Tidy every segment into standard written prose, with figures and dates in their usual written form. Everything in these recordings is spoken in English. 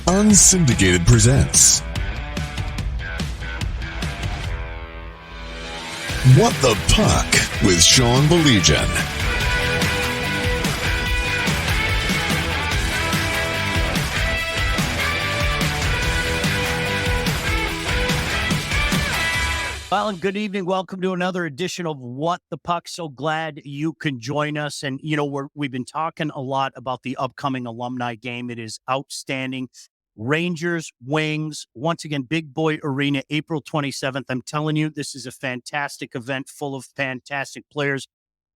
Unsyndicated presents What the Puck with Sean Belegian. Well, and good evening. Welcome to another edition of What the Puck. So glad you can join us. And, we've been talking a lot about the upcoming Alumni game. It is outstanding. Rangers, Wings, once again, Big Boy Arena, April 27th. I'm telling you, this is a fantastic event full of fantastic players,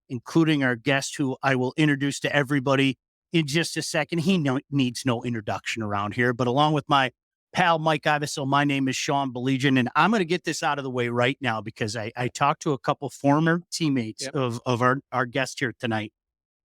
including our guest, who I will introduce to everybody in just a second. He needs no introduction around here, but along with my pal Mike Iveso, my name is Sean Belegian, and I'm going to get this out of the way right now because I talked to a couple former teammates of our guest here tonight,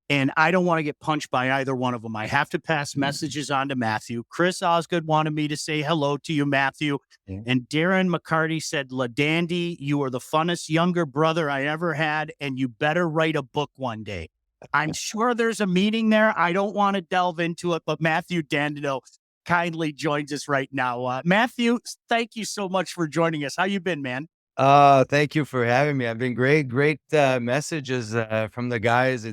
and I don't want to get punched by either one of them. I have to pass messages on to Matthew. Chris Osgood wanted me to say hello to you, Matthew. Yeah. And Darren McCarty said, La Dandy, you are the funnest younger brother I ever had, and you better write a book one day. I'm sure there's a meeting there. I don't want to delve into it, but Mathieu Dandenault kindly joins us right now. Matthew, thank you so much for joining us. How you been, man? Thank you for having me. I've been great messages from the guys.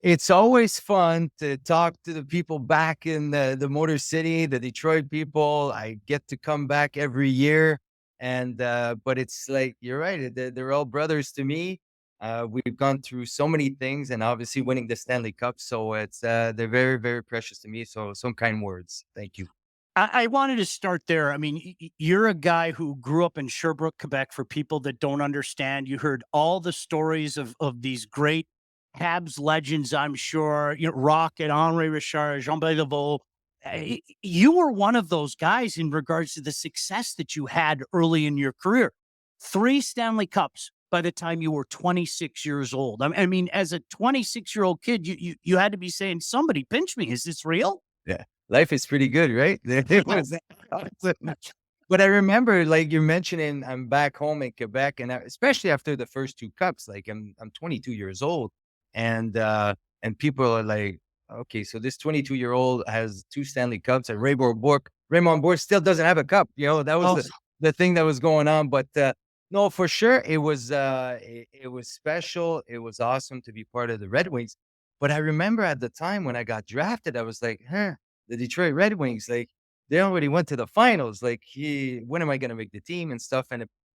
It's always fun to talk to the people back in the Motor City, the Detroit people. I get to come back every year, and but it's like, you're right, they're all brothers to me. We've gone through so many things, and obviously winning the Stanley Cup. So it's they're very, very precious to me. So some kind words. Thank you. I wanted to start there. I mean, you're a guy who grew up in Sherbrooke, Quebec. For people that don't understand, you heard all the stories of these great Habs legends, I'm sure. Rocket, Henri Richard, Jean-Pierre Laveau. You were one of those guys in regards to the success that you had early in your career. 3 Stanley Cups by the time you were 26 years old. I mean, as a 26-year-old kid, you had to be saying, somebody pinch me. Is this real? Yeah. Life is pretty good, right? It was awesome. But I remember, like you're mentioning, I'm back home in Quebec, and especially after the first 2 cups, like I'm 22 years old, and people are like, okay, so this 22-year-old has 2 Stanley Cups, and Raymond Bourque still doesn't have a cup. That was the thing that was going on. But no, for sure, it was special. It was awesome to be part of the Red Wings. But I remember at the time when I got drafted, I was like, the Detroit Red Wings, like, they already went to the finals. Like, when am I going to make the team and stuff?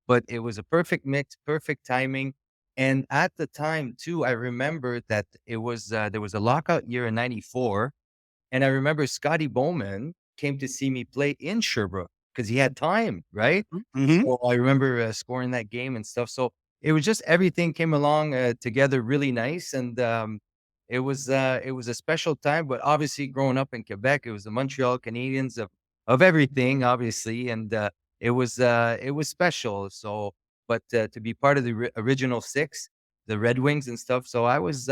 But it was a perfect mix, perfect timing. And at the time too, I remember that it was, there was a lockout year in '94. And I remember Scotty Bowman came to see me play in Sherbrooke because he had time, right? Mm-hmm. So I remember scoring that game and stuff. So it was just, everything came along together really nice. And, it was a special time. But obviously, growing up in Quebec, it was the Montreal Canadiens of everything, obviously, and it was special. So, but to be part of the original 6, the Red Wings and stuff, so I was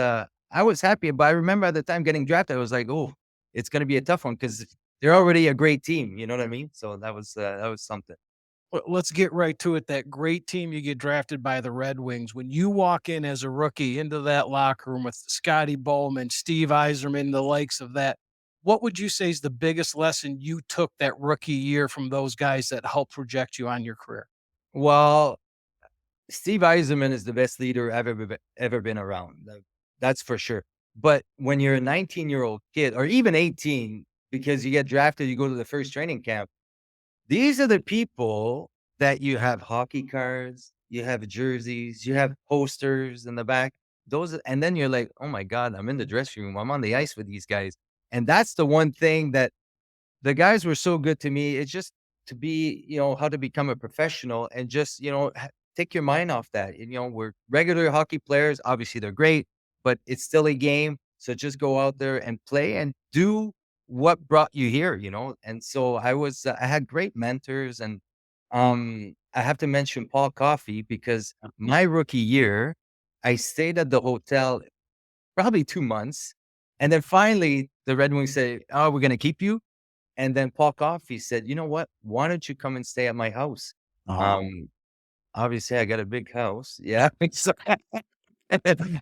happy. But I remember at the time getting drafted, I was like, oh, it's going to be a tough one because they're already a great team. You know what I mean? So that was something. Let's get right to it. That great team, you get drafted by the Red Wings. When you walk in as a rookie into that locker room with Scotty Bowman, Steve Yzerman, the likes of that, what would you say is the biggest lesson you took that rookie year from those guys that helped project you on your career? Well, Steve Yzerman is the best leader I've ever been around. That's for sure. But when you're a 19-year-old kid, or even 18, because you get drafted, you go to the first training camp, these are the people that you have hockey cards, you have jerseys, you have posters in the back. And then you're like, oh my God, I'm in the dressing room. I'm on the ice with these guys. And that's the one thing that the guys were so good to me. It's just to be, how to become a professional and just, take your mind off that. We're regular hockey players. Obviously they're great, but it's still a game. So just go out there and play and do what brought you here, And so I had great mentors, and I have to mention Paul Coffey, because my rookie year, I stayed at the hotel probably 2 months. And then finally the Red Wings said, oh, we're going to keep you. And then Paul Coffey said, you know what, why don't you come and stay at my house? Obviously I got a big house. Yeah.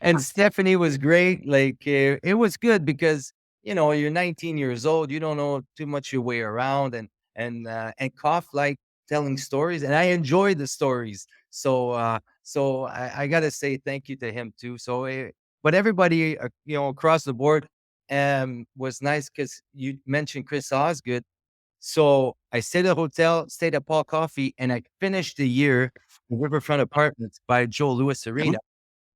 And Stephanie was great. Like, it was good because you're 19 years old, you don't know too much your way around, and Koff like telling stories, and I enjoy the stories. So I gotta say thank you to him too. But everybody, across the board, was nice because you mentioned Chris Osgood. So I stayed at a hotel, stayed at Paul Coffee, and I finished the year in Riverfront Apartments by Joe Louis Arena.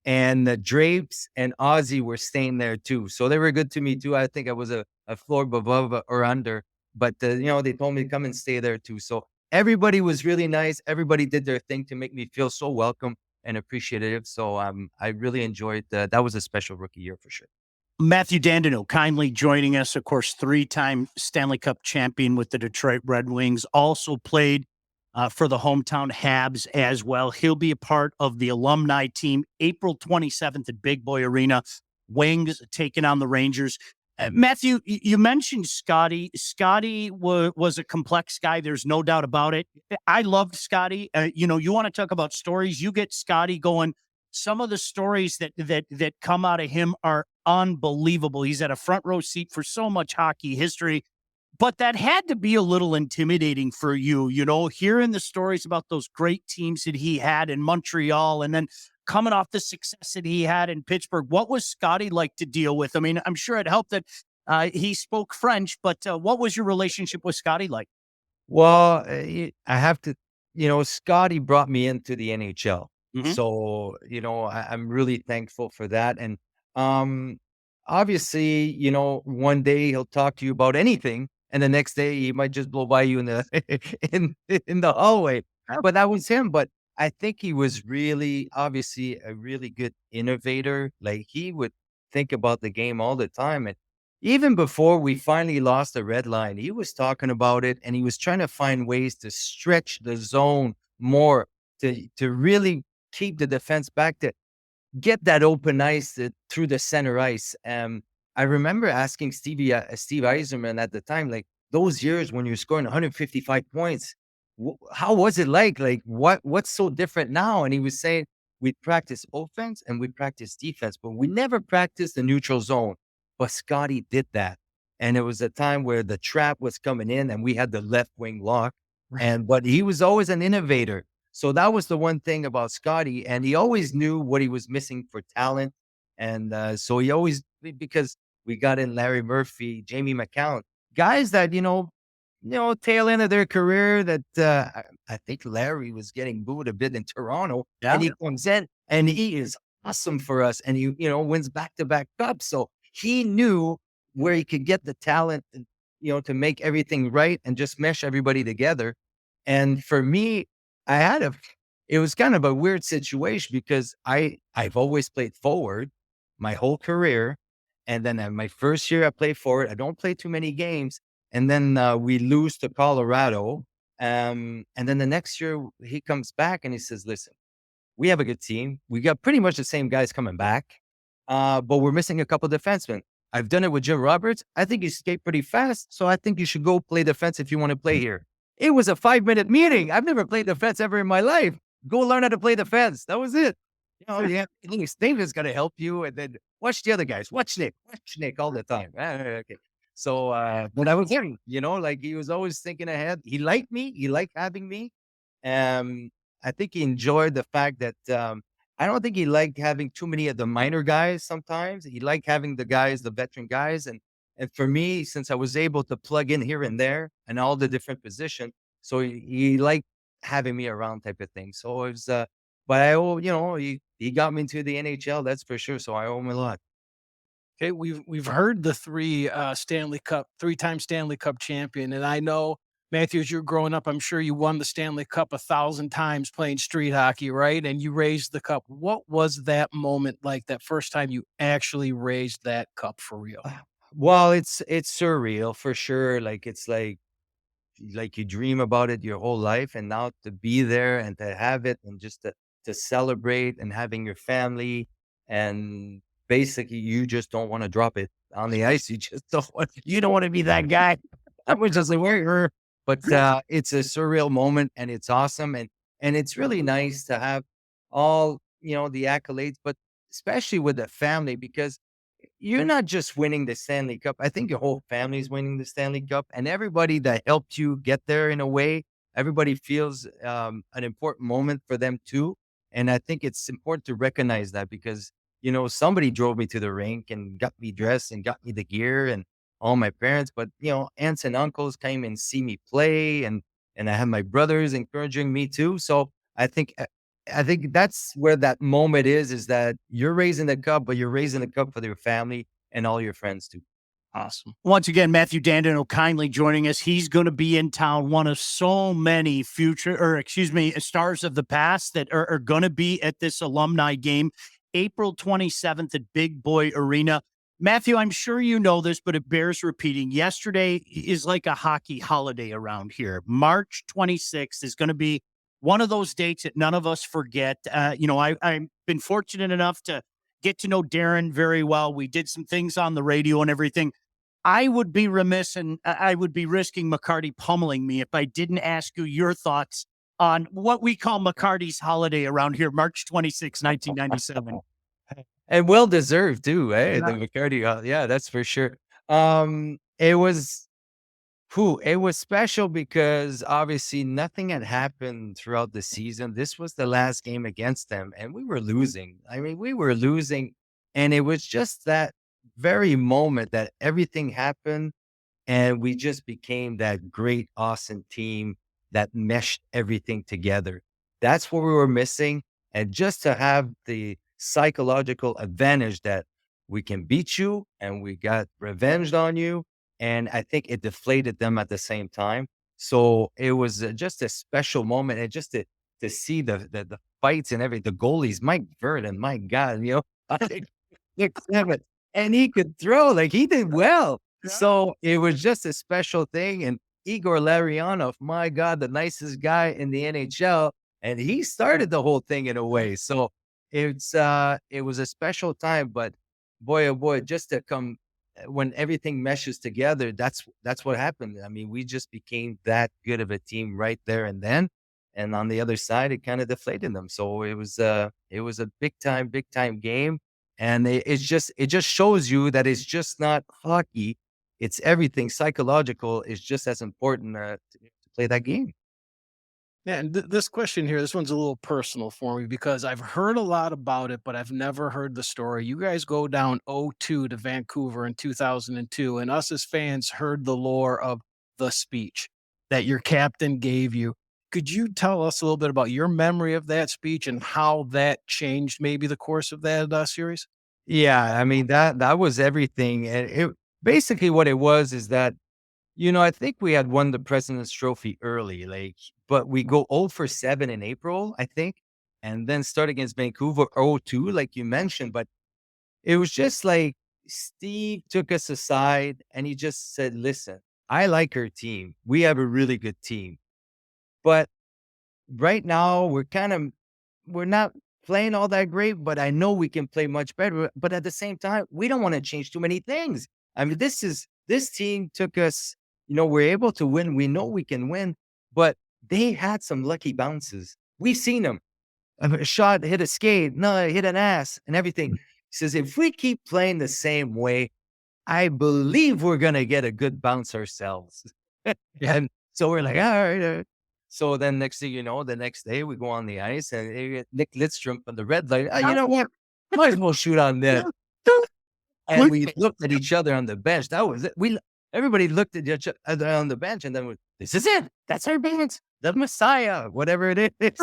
And the Drapes and Ozzy were staying there too. So they were good to me too. I think I was a floor above or under, but they told me to come and stay there too. So everybody was really nice. Everybody did their thing to make me feel so welcome and appreciative. So I really enjoyed that. That was a special rookie year for sure. Mathieu Dandenault kindly joining us, of course, 3-time Stanley Cup champion with the Detroit Red Wings, also played for the hometown Habs as well. He'll be a part of the alumni team April 27th at Big Boy Arena. Wings taking on the Rangers. Mathieu, you mentioned Scotty. Scotty was a complex guy. There's no doubt about it. I loved Scotty. You want to talk about stories. You get Scotty going. Some of the stories that come out of him are unbelievable. He's at a front row seat for so much hockey history. But that had to be a little intimidating for you, hearing the stories about those great teams that he had in Montreal and then coming off the success that he had in Pittsburgh. What was Scotty like to deal with? I mean, I'm sure it helped that he spoke French, but what was your relationship with Scotty like? Well, I have to, Scotty brought me into the NHL. Mhm. So, I'm really thankful for that. And obviously, one day he'll talk to you about anything, and the next day he might just blow by you in the in the hallway. But that was him. But I think he was really, obviously, a really good innovator. Like, he would think about the game all the time. And even before we finally lost the red line, he was talking about it, and he was trying to find ways to stretch the zone more, to really keep the defense back, to get that open ice through the center ice. I remember asking Steve Yzerman at the time, like, those years when you're scoring 155 points, how was it like? Like, what's so different now? And he was saying, we practice offense and we practice defense, but we never practice the neutral zone. But Scotty did that. And it was a time where the trap was coming in and we had the left wing lock. But he was always an innovator. So that was the one thing about Scotty. And he always knew what he was missing for talent. And so he always, because we got in Larry Murphy, Jamie McCown, guys that, tail end of their career, that I think Larry was getting booed a bit in Toronto. Yeah. And he comes in and he is awesome for us. And he, wins back-to-back cups. So he knew where he could get the talent, to make everything right and just mesh everybody together. And for me, it was kind of a weird situation because I've always played forward my whole career. And then my first year I played forward. I don't play too many games. And then we lose to Colorado. And then the next year he comes back and he says, listen, we have a good team. We got pretty much the same guys coming back. But we're missing a couple defensemen. I've done it with Jim Roberts. I think you skate pretty fast. So I think you should go play defense if you want to play here. It was a 5-minute meeting. I've never played defense ever in my life. Go learn how to play defense. That was it. Yeah, David's going to help you. And then watch the other guys. Watch Nick all the time. Okay. So when I was him, like, he was always thinking ahead. He liked me. He liked having me. I think he enjoyed the fact that I don't think he liked having too many of the minor guys sometimes. He liked having the veteran guys. And for me, since I was able to plug in here and there and all the different positions, so he liked having me around, type of thing. So it was, but I owe, he got me into the NHL, that's for sure. So I owe him a lot. Okay, we've heard the three-time Stanley Cup champion, and I know, Mathieu, as you're growing up, I'm sure you won the Stanley Cup 1,000 times playing street hockey, right? And you raised the cup. What was that moment like? That first time you actually raised that cup for real? Well, it's surreal for sure. Like, it's like you dream about it your whole life, and now to be there and to have it, and just to celebrate, and having your family, and basically you just don't want to drop it on the ice. You don't want to be that guy. I was just like, where? But it's a surreal moment, and it's awesome. And it's really nice to have all, the accolades, but especially with the family, because you're not just winning the Stanley Cup. I think your whole family is winning the Stanley Cup, and everybody that helped you get there in a way, everybody feels an important moment for them too. And I think it's important to recognize that because, somebody drove me to the rink and got me dressed and got me the gear and all my parents, but, aunts and uncles came and see me play and I had my brothers encouraging me too. So I think that's where that moment is that you're raising the cup, but you're raising the cup for your family and all your friends too. Awesome. Once again, Mathieu Dandenault kindly joining us. He's going to be in town, one of so many stars of the past that are going to be at this alumni game, April 27th at Big Boy Arena. Mathieu, I'm sure you know this, but it bears repeating. Yesterday is like a hockey holiday around here. March 26th is going to be one of those dates that none of us forget. I've been fortunate enough to get to know Darren very well. We did some things on the radio and everything. I would be remiss and I would be risking McCarty pummeling me if I didn't ask you your thoughts on what we call McCarty's holiday around here, March 26, 1997. And well deserved too, eh? Yeah. The McCarty, yeah, that's for sure. It was special because obviously nothing had happened throughout the season. This was the last game against them, and we were losing. I mean, we were losing, and it was just that very moment that everything happened, and we just became that great, awesome team that meshed everything together. That's what we were missing, and just to have the psychological advantage that we can beat you and we got revenge on you. And I think it deflated them at the same time. So it was just a special moment. And just to see the fights and everything, the goalies, Mike Verdon, my God, I think 6'7", and he could throw like he did well. Yeah. So it was just a special thing. And Igor Larionov, my God, the nicest guy in the NHL. And he started the whole thing in a way. So it was a special time, but boy, oh boy, just to come when everything meshes together, that's what happened. I mean, we just became that good of a team right there and then. And on the other side, it kind of deflated them. So it was a big time game. And it just shows you that it's just not hockey. It's everything. Psychological is just as important to play that game. Yeah, and this question here, this one's a little personal for me because I've heard a lot about it, but I've never heard the story. You guys go down 0-2 to Vancouver in 2002, and us as fans heard the lore of the speech that your captain gave you. Could you tell us a little bit about your memory of that speech and how that changed maybe the course of that series? Yeah, I mean that was everything. And it basically what it was is that I think we had won the President's Trophy early, but we go 0 for 7 in April, I think, and then start against Vancouver 0-2, like you mentioned. But it was just like Steve took us aside and he just said, "Listen, I like our team. We have a really good team, but right now we're not playing all that great. But I know we can play much better. But at the same time, we don't want to change too many things. I mean, this team took us." We're able to win. We know we can win, but they had some lucky bounces. We've seen them. A shot hit a skate, no, hit an ass and everything. He says, if we keep playing the same way, I believe we're going to get a good bounce ourselves. And so we're like, all right. So then next thing you know, the next day we go on the ice and Nick Lidstrom on the red light. You know what? Might as well shoot on net. And we looked at each other on the bench. That was it. Everybody looked at each other on the bench and then this is it. That's our bench. The Messiah, whatever it is.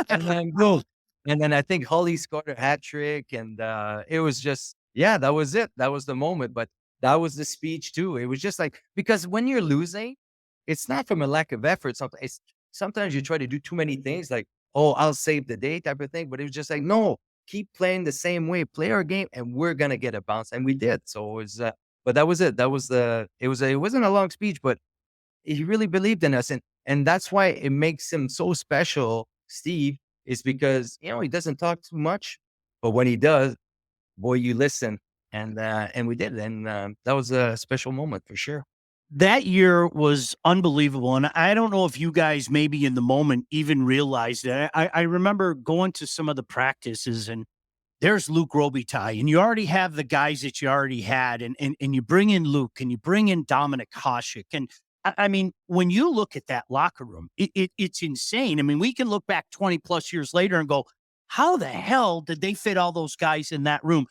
And then goal. And then I think Holly scored a hat trick. And it was just, that was it. That was the moment. But that was the speech too. It was just like, because when you're losing, it's not from a lack of effort. Sometimes you try to do too many things like, oh, I'll save the day type of thing. But it was just like, no, keep playing the same way, play our game, and we're going to get a bounce. And we did. So it was, but that was it. It wasn't a long speech, but he really believed in us. And that's why it makes him so special, Steve, is because, he doesn't talk too much, but when he does, boy, you listen. And we did. And that was a special moment for sure. That year was unbelievable. And I don't know if you guys maybe in the moment even realized it. I remember going to some of the practices and there's Luc Robitaille, and you already have the guys that you already had, and you bring in Luke, and you bring in Dominik Hasek, and I mean, when you look at that locker room, it's insane. I mean, we can look back 20 plus years later and go, how the hell did they fit all those guys in that room?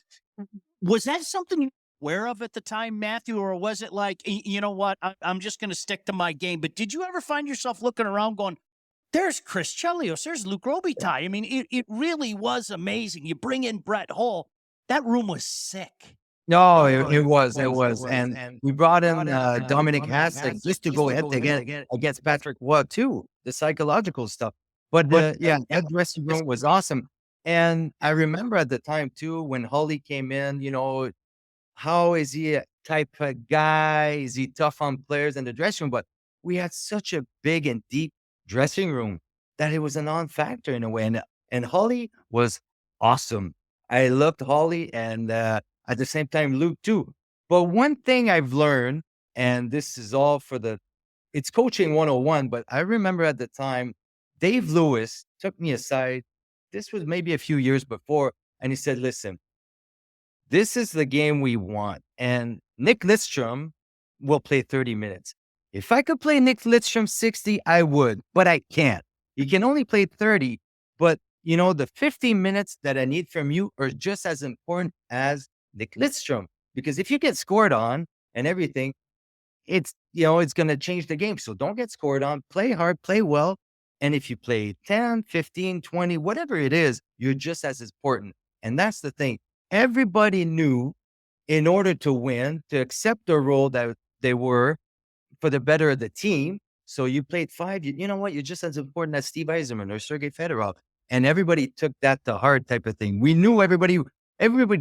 Was that something you were aware of at the time, Matthew, or was it like, you know what, I'm just going to stick to my game? But did you ever find yourself looking around going, there's Chris Chelios, there's Luc Robitaille? I mean, it really was amazing. You bring in Brett Hull. That room was sick. No, it was. And we brought in Dominik Hasek just to go head to head against Patrick Waugh too, the psychological stuff. But yeah, that dressing room was awesome. And I remember at the time too, when Holly came in, you know, how is he a type of guy? Is he tough on players in the dressing room? But we had such a big and deep dressing room that it was a non-factor in a way. And Holly was awesome. I loved Holly, and at the same time, Luke too. But one thing I've learned, and this is all it's coaching 101, but I remember at the time, Dave Lewis took me aside. This was maybe a few years before, and he said, listen, this is the game we want. And Nick Lidstrom will play 30 minutes. If I could play Nick Lidstrom 60, I would, but I can't. He can only play 30, but you know, the 15 minutes that I need from you are just as important as Nick Lidstrom, because if you get scored on and everything, it's going to change the game. So don't get scored on, play hard, play well. And if you play 10, 15, 20, whatever it is, you're just as important. And that's the thing. Everybody knew in order to win, to accept the role that they were for the better of the team. So you played 5, you know what? You're just as important as Steve Yzerman or Sergei Fedorov. And everybody took that to heart type of thing. We knew everybody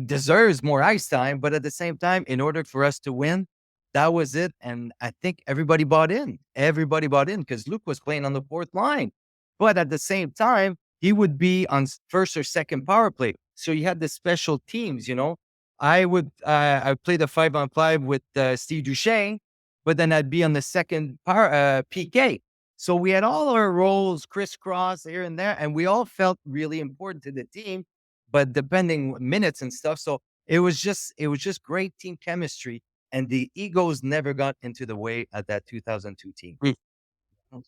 deserves more ice time, but at the same time, in order for us to win, that was it. And I think everybody bought in. Everybody bought in because Luke was playing on the 4th line. But at the same time, he would be on first or second power play. So you had the special teams, you know. I play the 5-on-5 with Steve Duchesne, but then I'd be on the second power PK. So we had all our roles crisscross here and there, and we all felt really important to the team, but depending minutes and stuff. So it was just great team chemistry, and the egos never got into the way at that 2002 team.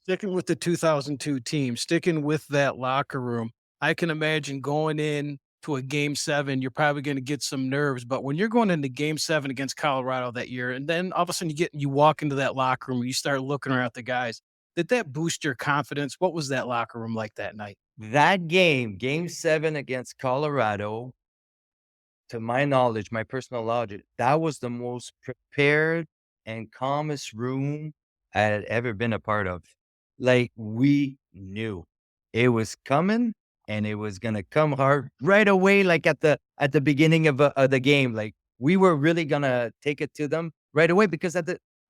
Sticking with the 2002 team, sticking with that locker room, I can imagine going in to a game 7, you're probably going to get some nerves, but when you're going into game 7 against Colorado that year, and then all of a sudden you walk into that locker room, you start looking around at the guys. Did that boost your confidence? What was that locker room like that night? That game 7 against Colorado, to my knowledge, my personal knowledge, that was the most prepared and calmest room I had ever been a part of. Like, we knew it was coming and it was going to come hard right away. Like at the beginning of the game, like we were really going to take it to them right away because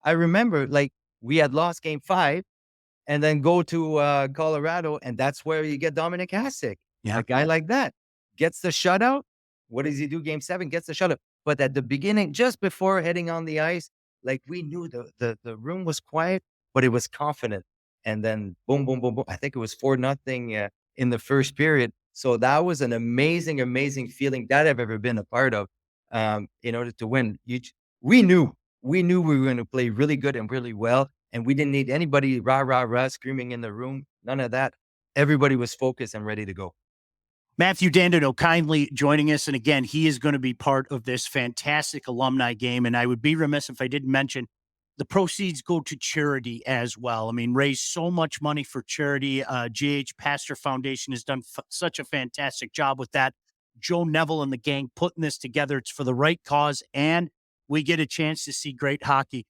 I remember like we had lost game 5 and then go to Colorado, and that's where you get Dominik Hasek. Yeah. A guy like that gets the shutout. What does he do? Game 7 gets the shutout. But at the beginning, just before heading on the ice, like we knew the room was quiet, but it was confident. And then boom, boom, boom, boom. I think it was 4-0 in the first period. So that was an amazing, amazing feeling that I've ever been a part of. In order to win, we knew we were going to play really good and really well. And we didn't need anybody rah, rah, rah, screaming in the room. None of that. Everybody was focused and ready to go. Mathieu Dandenault kindly joining us. And again, he is going to be part of this fantastic alumni game. And I would be remiss if I didn't mention the proceeds go to charity as well. I mean, raise so much money for charity. GH Pastor Foundation has done such a fantastic job with that. Joe Neville and the gang putting this together. It's for the right cause. And we get a chance to see great hockey.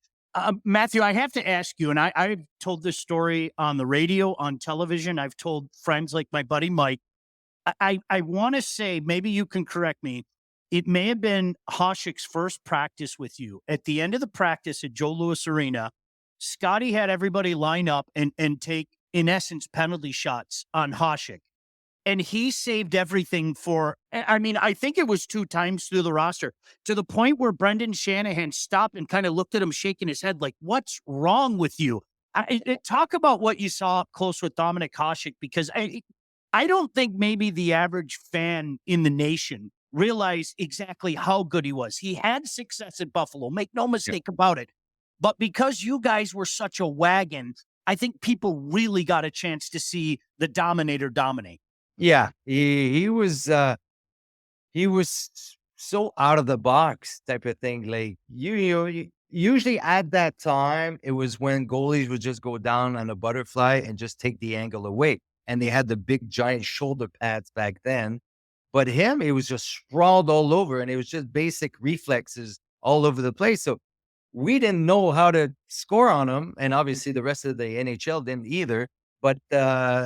Matthew, I have to ask you, and I've told this story on the radio, on television. I've told friends like my buddy Mike. I want to say, maybe you can correct me. It may have been Hasek's first practice with you. At the end of the practice at Joe Louis Arena, Scotty had everybody line up and take, in essence, penalty shots on Hasek. And he saved everything for, I mean, I think it was 2 times through the roster, to the point where Brendan Shanahan stopped and kind of looked at him, shaking his head like, what's wrong with you? Talk about what you saw up close with Dominik Hasek, because I don't think maybe the average fan in the nation realize exactly how good he was. He had success at Buffalo, make no mistake about it. But because you guys were such a wagon, I think people really got a chance to see the Dominator dominate. Yeah, he was so out of the box type of thing. Like usually at that time, it was when goalies would just go down on a butterfly and just take the angle away. And they had the big giant shoulder pads back then. But him, it was just sprawled all over, and it was just basic reflexes all over the place. So we didn't know how to score on him, and obviously the rest of the NHL didn't either. But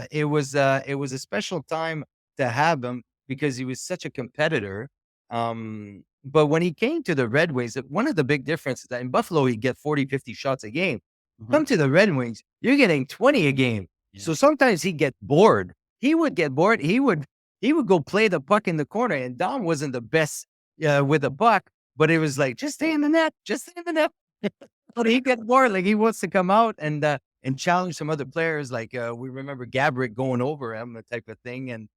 it was a special time to have him because he was such a competitor. But when he came to the Red Wings, one of the big differences that in Buffalo he'd get 40, 50 shots a game. Come to the Red Wings, you're getting 20 a game. Yeah. So sometimes he'd get bored. He would get bored. He would go play the puck in the corner, and Dom wasn't the best with the puck, but it was like, just stay in the net, just stay in the net. But he gets bored. Like, he wants to come out and challenge some other players. Like, we remember Gabrick going over him, type of thing. And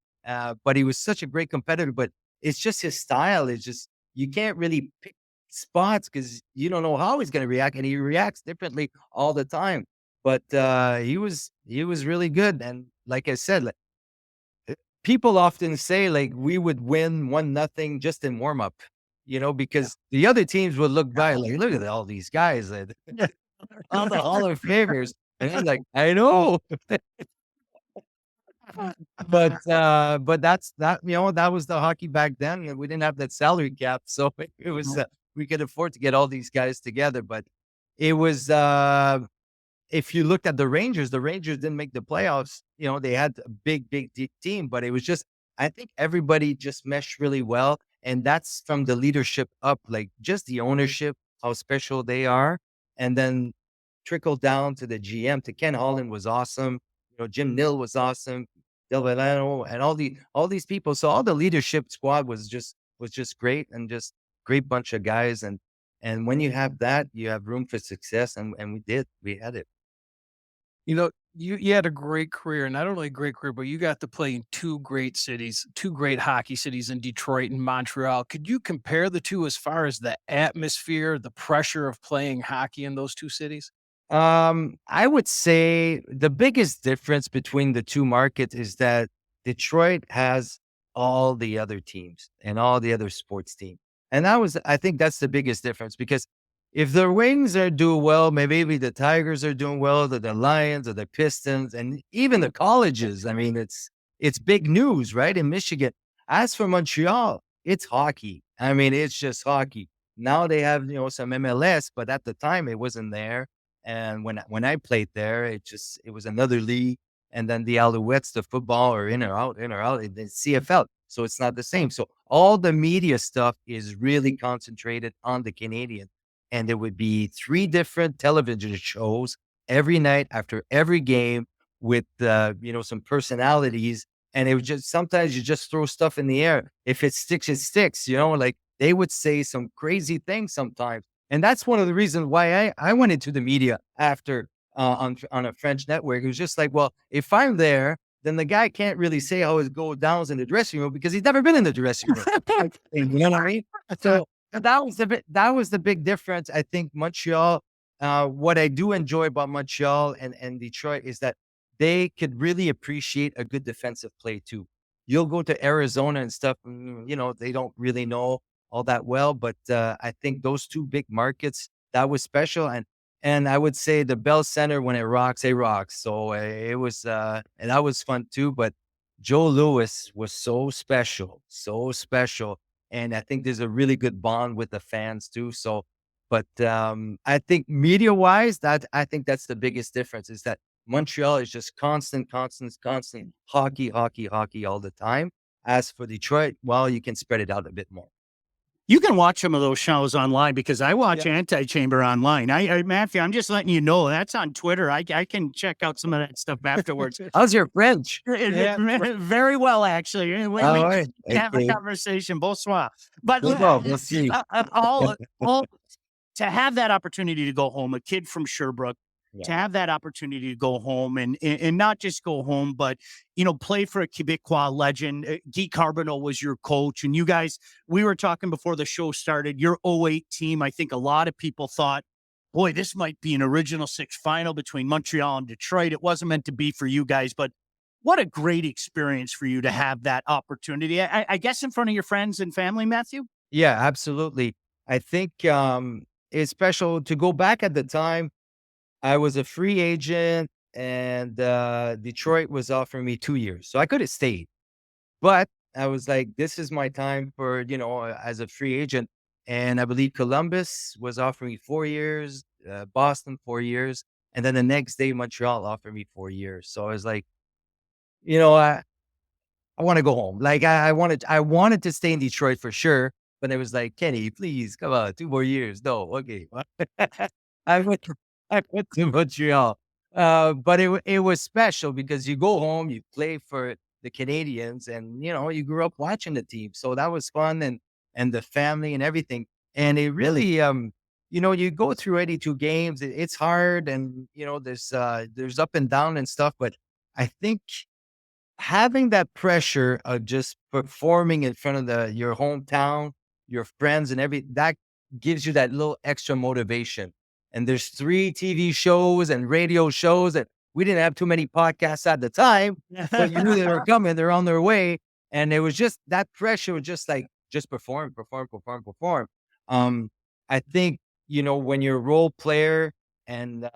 but he was such a great competitor. But it's just his style. It's just, you can't really pick spots because you don't know how he's going to react, and he reacts differently all the time. But he was really good. And like I said, like, people often say, like, we would win 1-0 just in warm up, because the other teams would look by, like, look at all these guys, all the Hall of Famers. And I'm like, I know. But that's that, that was the hockey back then. We didn't have that salary cap. So it was, we could afford to get all these guys together. But it was, if you looked at the Rangers didn't make the playoffs. They had a big, deep team, but it was just, I think everybody just meshed really well. And that's from the leadership up, like just the ownership, how special they are. And then trickled down to the GM, to Ken Holland was awesome. Jim Nill was awesome. Del Villano and all these people. So all the leadership squad was just great, and just great bunch of guys. And when you have that, you have room for success. And we had it. You had a great career, not only a great career, but you got to play in two great cities, two great hockey cities in Detroit and Montreal. Could you compare the two as far as the atmosphere, the pressure of playing hockey in those two cities? I would say the biggest difference between the two markets is that Detroit has all the other teams and all the other sports teams. And I think that's the biggest difference, because if the Wings are doing well, maybe the Tigers are doing well, the Lions or the Pistons, and even the colleges. I mean, it's big news, right? In Michigan. As for Montreal, it's hockey. I mean, it's just hockey. Now they have, some MLS, but at the time it wasn't there. And when I played there, it was another league. And then the Alouettes, the football, are in or out, the CFL. So it's not the same. So all the media stuff is really concentrated on the Canadians. And there would be 3 different television shows every night after every game with, some personalities. And it was just, sometimes you just throw stuff in the air. If it sticks, it sticks, like they would say some crazy things sometimes. And that's one of the reasons why I went into the media after on a French network. It was just like, well, if I'm there, then the guy can't really say how it goes down in the dressing room because he's never been in the dressing room. You know what I mean? So that was the big difference. I think Montreal, what I do enjoy about Montreal and Detroit is that they could really appreciate a good defensive play too. You'll go to Arizona and stuff, they don't really know all that well, but I think those two big markets, that was special. And I would say the Bell Center, when it rocks, it rocks. So it was, and that was fun too. But Joe Louis was so special. And I think there's a really good bond with the fans too. So, but I think media wise, I think that's the biggest difference, is that Montreal is just constant hockey all the time. As for Detroit, well, you can spread it out a bit more. You can watch some of those shows online, because I watch Anti-Chamber online. I Matthew, I'm just letting you know that's on Twitter. I can check out some of that stuff afterwards. How's your French? Very well, actually. We have a conversation. Bonsoir. But we'll see. all to have that opportunity to go home, a kid from Sherbrooke, to have that opportunity to go home and not just go home, but, play for a Quebecois legend. Guy Carbonneau was your coach, and you guys, we were talking before the show started, your '08 team, I think a lot of people thought, boy, this might be an original six final between Montreal and Detroit. It wasn't meant to be for you guys, but what a great experience for you to have that opportunity. I guess in front of your friends and family, Matthew? Yeah, absolutely. I think it's special to go back at the time. I was a free agent and Detroit was offering me 2 years. So I could have stayed, but I was like, this is my time for, as a free agent. And I believe Columbus was offering me 4 years, Boston 4 years. And then the next day, Montreal offered me 4 years. So I was like, I want to go home. Like I wanted to stay in Detroit for sure. But it was like, Kenny, please come on, 2 more years. No, okay. I went to, I went to Montreal. But it was special because you go home, you play for the Canadiens, and you grew up watching the team. So that was fun, and the family and everything. And it really you go through 82 games. It's hard, and there's up and down and stuff. But I think having that pressure of just performing in front of your hometown, your friends and that gives you that little extra motivation. And there's 3 TV shows and radio shows, and we didn't have too many podcasts at the time, but you knew they were coming, they're on their way. And it was just that pressure was just like, just perform, perform, perform, perform. I think, when you're a role player and,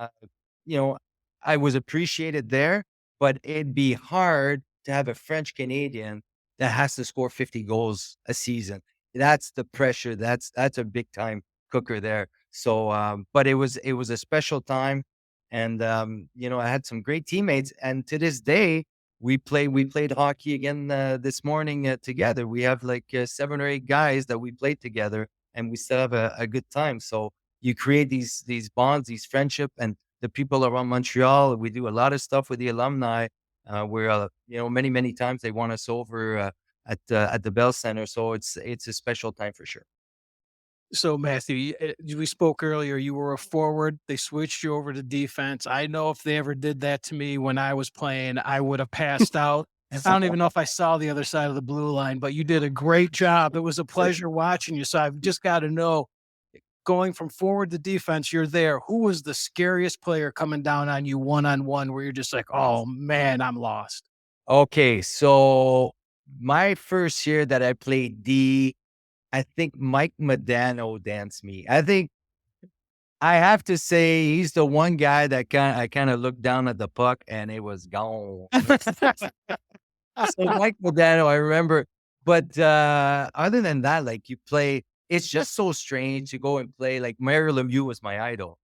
I was appreciated there, but it'd be hard to have a French Canadian that has to score 50 goals a season. That's the pressure. That's a big time cooker there. So, but it was a special time, and I had some great teammates. And to this day, we played hockey again this morning together. We have like 7 or 8 guys that we played together, and we still have a good time. So you create these bonds, these friendship, and the people around Montreal. We do a lot of stuff with the alumni. Where many times they want us over at the Bell Center. So it's a special time for sure. So Matthew, we spoke earlier, you were a forward. They switched you over to defense. I know if they ever did that to me when I was playing, I would have passed out. I don't even know if I saw the other side of the blue line, but you did a great job. It was a pleasure watching you. So I've just got to know, going from forward to defense, you're there. Who was the scariest player coming down on you one-on-one where you're just like, oh man, I'm lost? Okay, so my first year that I played D, I think Mike Modano danced me. I think I have to say he's the one guy that I kind of looked down at the puck and it was gone. So Mike Modano, I remember. But other than that, like you play, it's just so strange to go and play. Like Mario Lemieux was my idol.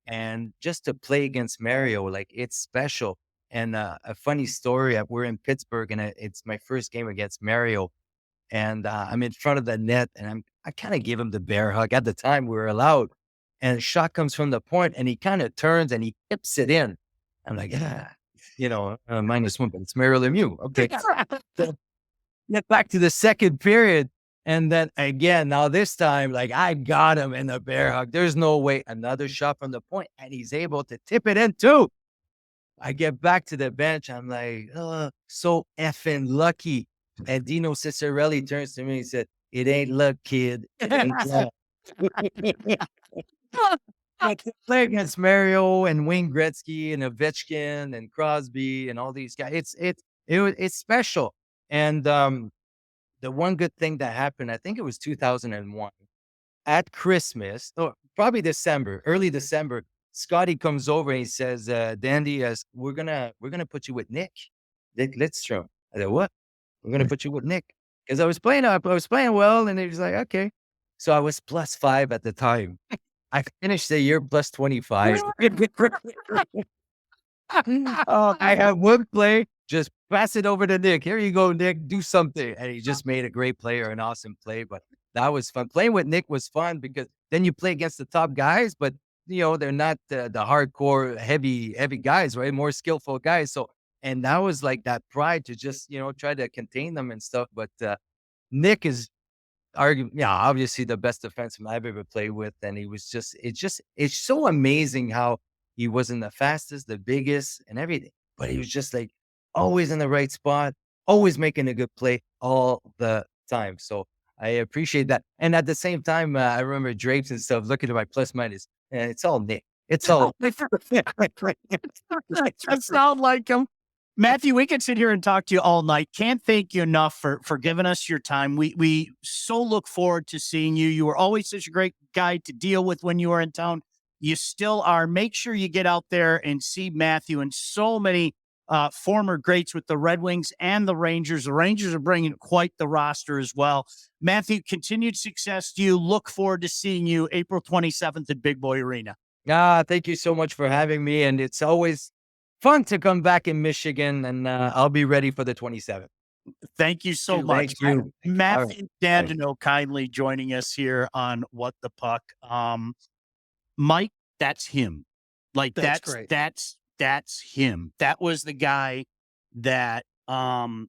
And just to play against Mario, like it's special. And a funny story, we're in Pittsburgh and it's my first game against Mario. And I'm in front of the net and I kind of give him the bear hug. At the time we were allowed. And a shot comes from the point and he kind of turns and he tips it in. I'm like, -1, but it's Mario Lemieux. Okay. So, get back to the second period. And then again, now this time, like I got him in the bear hug. There's no way. Another shot from the point and he's able to tip it in too. I get back to the bench. I'm like, so effing lucky. And Dino Ciccarelli turns to me and said, it ain't luck, kid. It ain't luck. I could play against Mario and Wayne Gretzky and Ovechkin and Crosby and all these guys. It's special. And the one good thing that happened, I think it was 2001 at Christmas, or probably December, early December. Scotty comes over and he says, Dandy, we're gonna put you with Nick Lidstrom. I said, what? We're gonna put you with Nick. Because I was playing well, and he was like, okay. So I was +5 at the time. I finished the year +25. I have one play, just pass it over to Nick. Here you go, Nick, do something. And he just made a great player, an awesome play. But that was fun. Playing with Nick was fun because then you play against the top guys, but they're not the hardcore heavy guys, right? More skillful guys. So, and that was like that pride to just, try to contain them and stuff. But Nick is obviously the best defenseman I've ever played with. And he was it's so amazing how He wasn't the fastest, the biggest, and everything, but he was just like always in the right spot, always making a good play all the time. So I appreciate that. And at the same time, I remember drapes and stuff, looking at my plus minus, and it's all Nick. It's all. I sound like him. Matthew, we could sit here and talk to you all night. Can't thank you enough for giving us your time. We so look forward to seeing you. You were always such a great guy to deal with when you were in town. You still are. Make sure you get out there and see Matthew and so many former greats with the Red Wings and the Rangers. The Rangers are bringing quite the roster as well. Matthew, continued success to you. Look forward to seeing you April 27th at Big Boy Arena. Thank you so much for having me. And it's always fun to come back in Michigan, and I'll be ready for the 27th. Thank you so much. Thank you. Mathieu Dandenault kindly joining us here on What the Puck. Mike, that's him. Like That's great. That's him. That was the guy that so I'm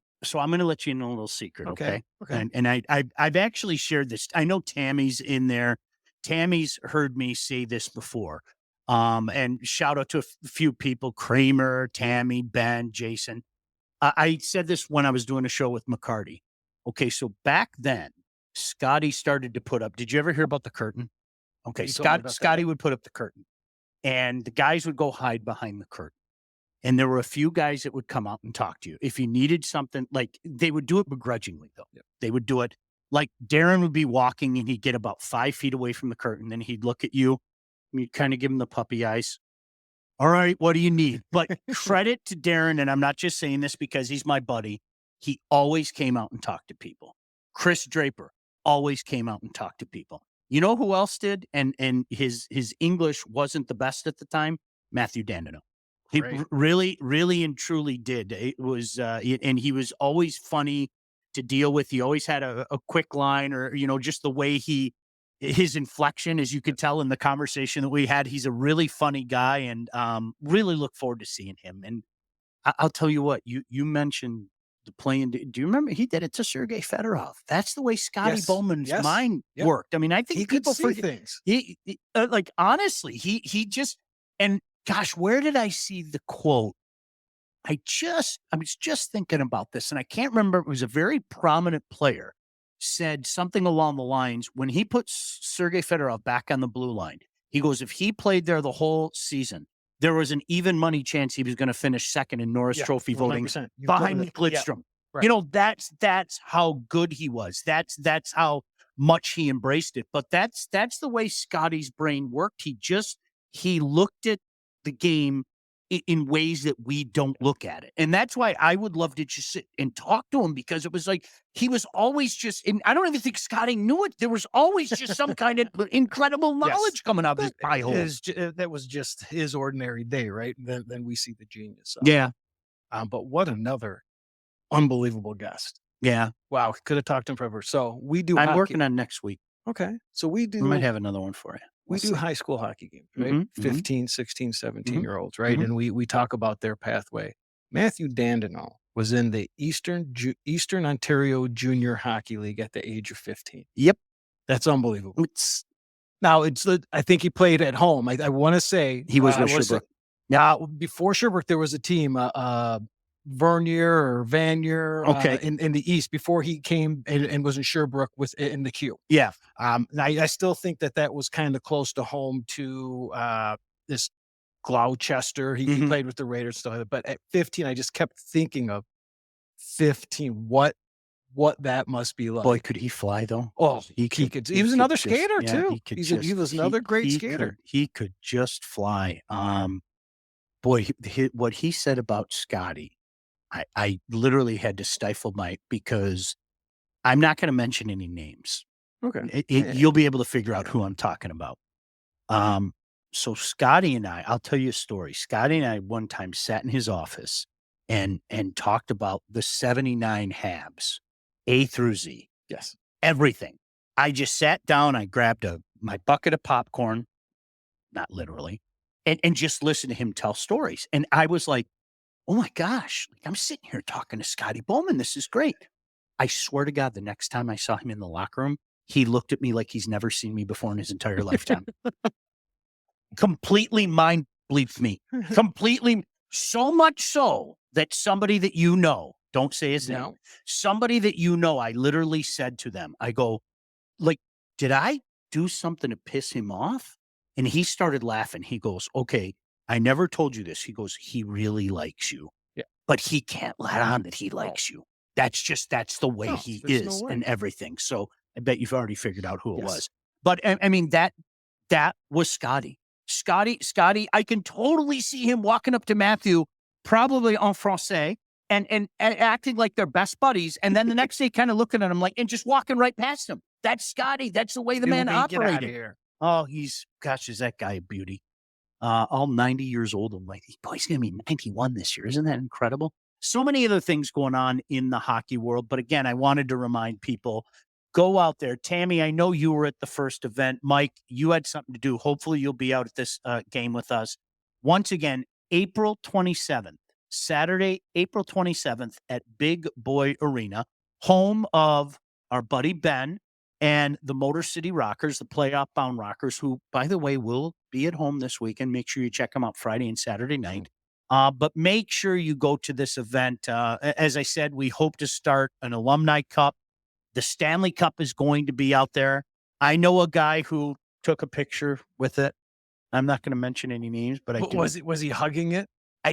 going to let you in a little secret, okay? And I've actually shared this. I know Tammy's in there. Tammy's heard me say this before. And shout out to a few people, Kramer, Tammy, Ben, Jason. I said this when I was doing a show with McCarty. Okay, so back then, Scotty started to put up. Did you ever hear about the curtain? Okay, Scotty would put up the curtain, and the guys would go hide behind the curtain. And there were a few guys that would come out and talk to you. If you needed something, like they would do it begrudgingly, though. Yep. They would do it like Darren would be walking and he'd get about 5 feet away from the curtain. Then he'd look at you and you'd kind of give him the puppy eyes. All right, what do you need? But credit to Darren, and I'm not just saying this because he's my buddy. He always came out and talked to people. Chris Draper always came out and talked to people. You know who else did? And his English wasn't the best at the time? Mathieu Dandenault. He really and truly did. It was, and he was always funny to deal with. He always had a quick line, or, just the way his inflection, as you could tell in the conversation that we had. He's a really funny guy, and really look forward to seeing him. And I'll tell you what, you mentioned the playing. Do you remember he did it to Sergei Fedorov? That's the way Scotty Bowman's mind worked. I mean, I think he people could see things. He like, honestly, he just, and gosh, where did I see the quote? I was just thinking about this, and I can't remember. It was a very prominent player said something along the lines, when he put Sergei Fedorov back on the blue line, he goes, if he played there the whole season, there was an even money chance he was going to finish second in Norris Trophy voting behind Nick Lidstrom. Yeah, right. That's how good he was. That's how much he embraced it. But that's the way Scotty's brain worked. He looked at the game in ways that we don't look at it. And that's why I would love to just sit and talk to him, because it was like, he was always just, and I don't even think Scotty knew it. There was always just some kind of incredible knowledge coming out of his pie hole. That was just his ordinary day, right? Then we see the genius. Yeah. But what another unbelievable guest. Yeah. Wow. Could have talked to him forever. So we do. I'm working on next week. Okay. So we do. We might have another one for you. We do high school hockey games, right? 15, 16, 17-year-olds, right? And we talk about their pathway. Mathieu Dandenault was in the Eastern Ontario Junior Hockey League at the age of 15. Yep. That's unbelievable. I think he played at home. I want to say he was with Sherbrooke. Before Sherbrooke, there was a team, Vernier, in the East, before he came and was in Sherbrooke in the Q. Yeah. I still think that was kind of close to home to this Gloucester. He played with the Raiders and stuff like that. But at 15, I just kept thinking of 15. What that must be like. Boy, could he fly though? Oh, he could. He was another skater too. He was another great skater. He could just fly. Boy, what he said about Scotty, I literally had to stifle because I'm not going to mention any names. Okay. You'll be able to figure out who I'm talking about. So Scotty and I'll tell you a story. Scotty and I one time sat in his office and talked about the 79 Habs, A through Z. Yes. Everything. I just sat down, I grabbed my bucket of popcorn, not literally, and just listened to him tell stories. And I was like, oh my gosh, I'm sitting here talking to Scotty Bowman. This is great. I swear to God, the next time I saw him in the locker room, he looked at me like he's never seen me before in his entire lifetime. Completely mind bleeps me. Completely. So much so that somebody that you know, don't say his name, somebody that you know, I literally said to them, I go, like, did I do something to piss him off? And he started laughing. He goes, okay, I never told you this. He goes, he really likes you. Yeah. But he can't let on that he likes you. That's the way he is and everything. So I bet you've already figured out who it was. But I mean, that was Scotty. Scotty, I can totally see him walking up to Matthew, probably en français, and acting like they're best buddies. And then the next day kind of looking at him like, and just walking right past him. That's Scotty. That's the way the man operated. Oh, is that guy a beauty? All 90 years old. I'm like, boy, he's going to be 91 this year. Isn't that incredible? So many other things going on in the hockey world. But again, I wanted to remind people, go out there. Tammy, I know you were at the first event. Mike, you had something to do. Hopefully you'll be out at this game with us. Once again, April 27th, Saturday, April 27th at Big Boy Arena, home of our buddy Ben and the Motor City Rockers, the playoff-bound Rockers, who, by the way, will be at home this weekend. Make sure you check them out Friday and Saturday night. But make sure you go to this event. As I said, we hope to start an Alumni Cup. The Stanley Cup is going to be out there. I know a guy who took a picture with it. I'm not going to mention any names, but I do. Was he hugging it?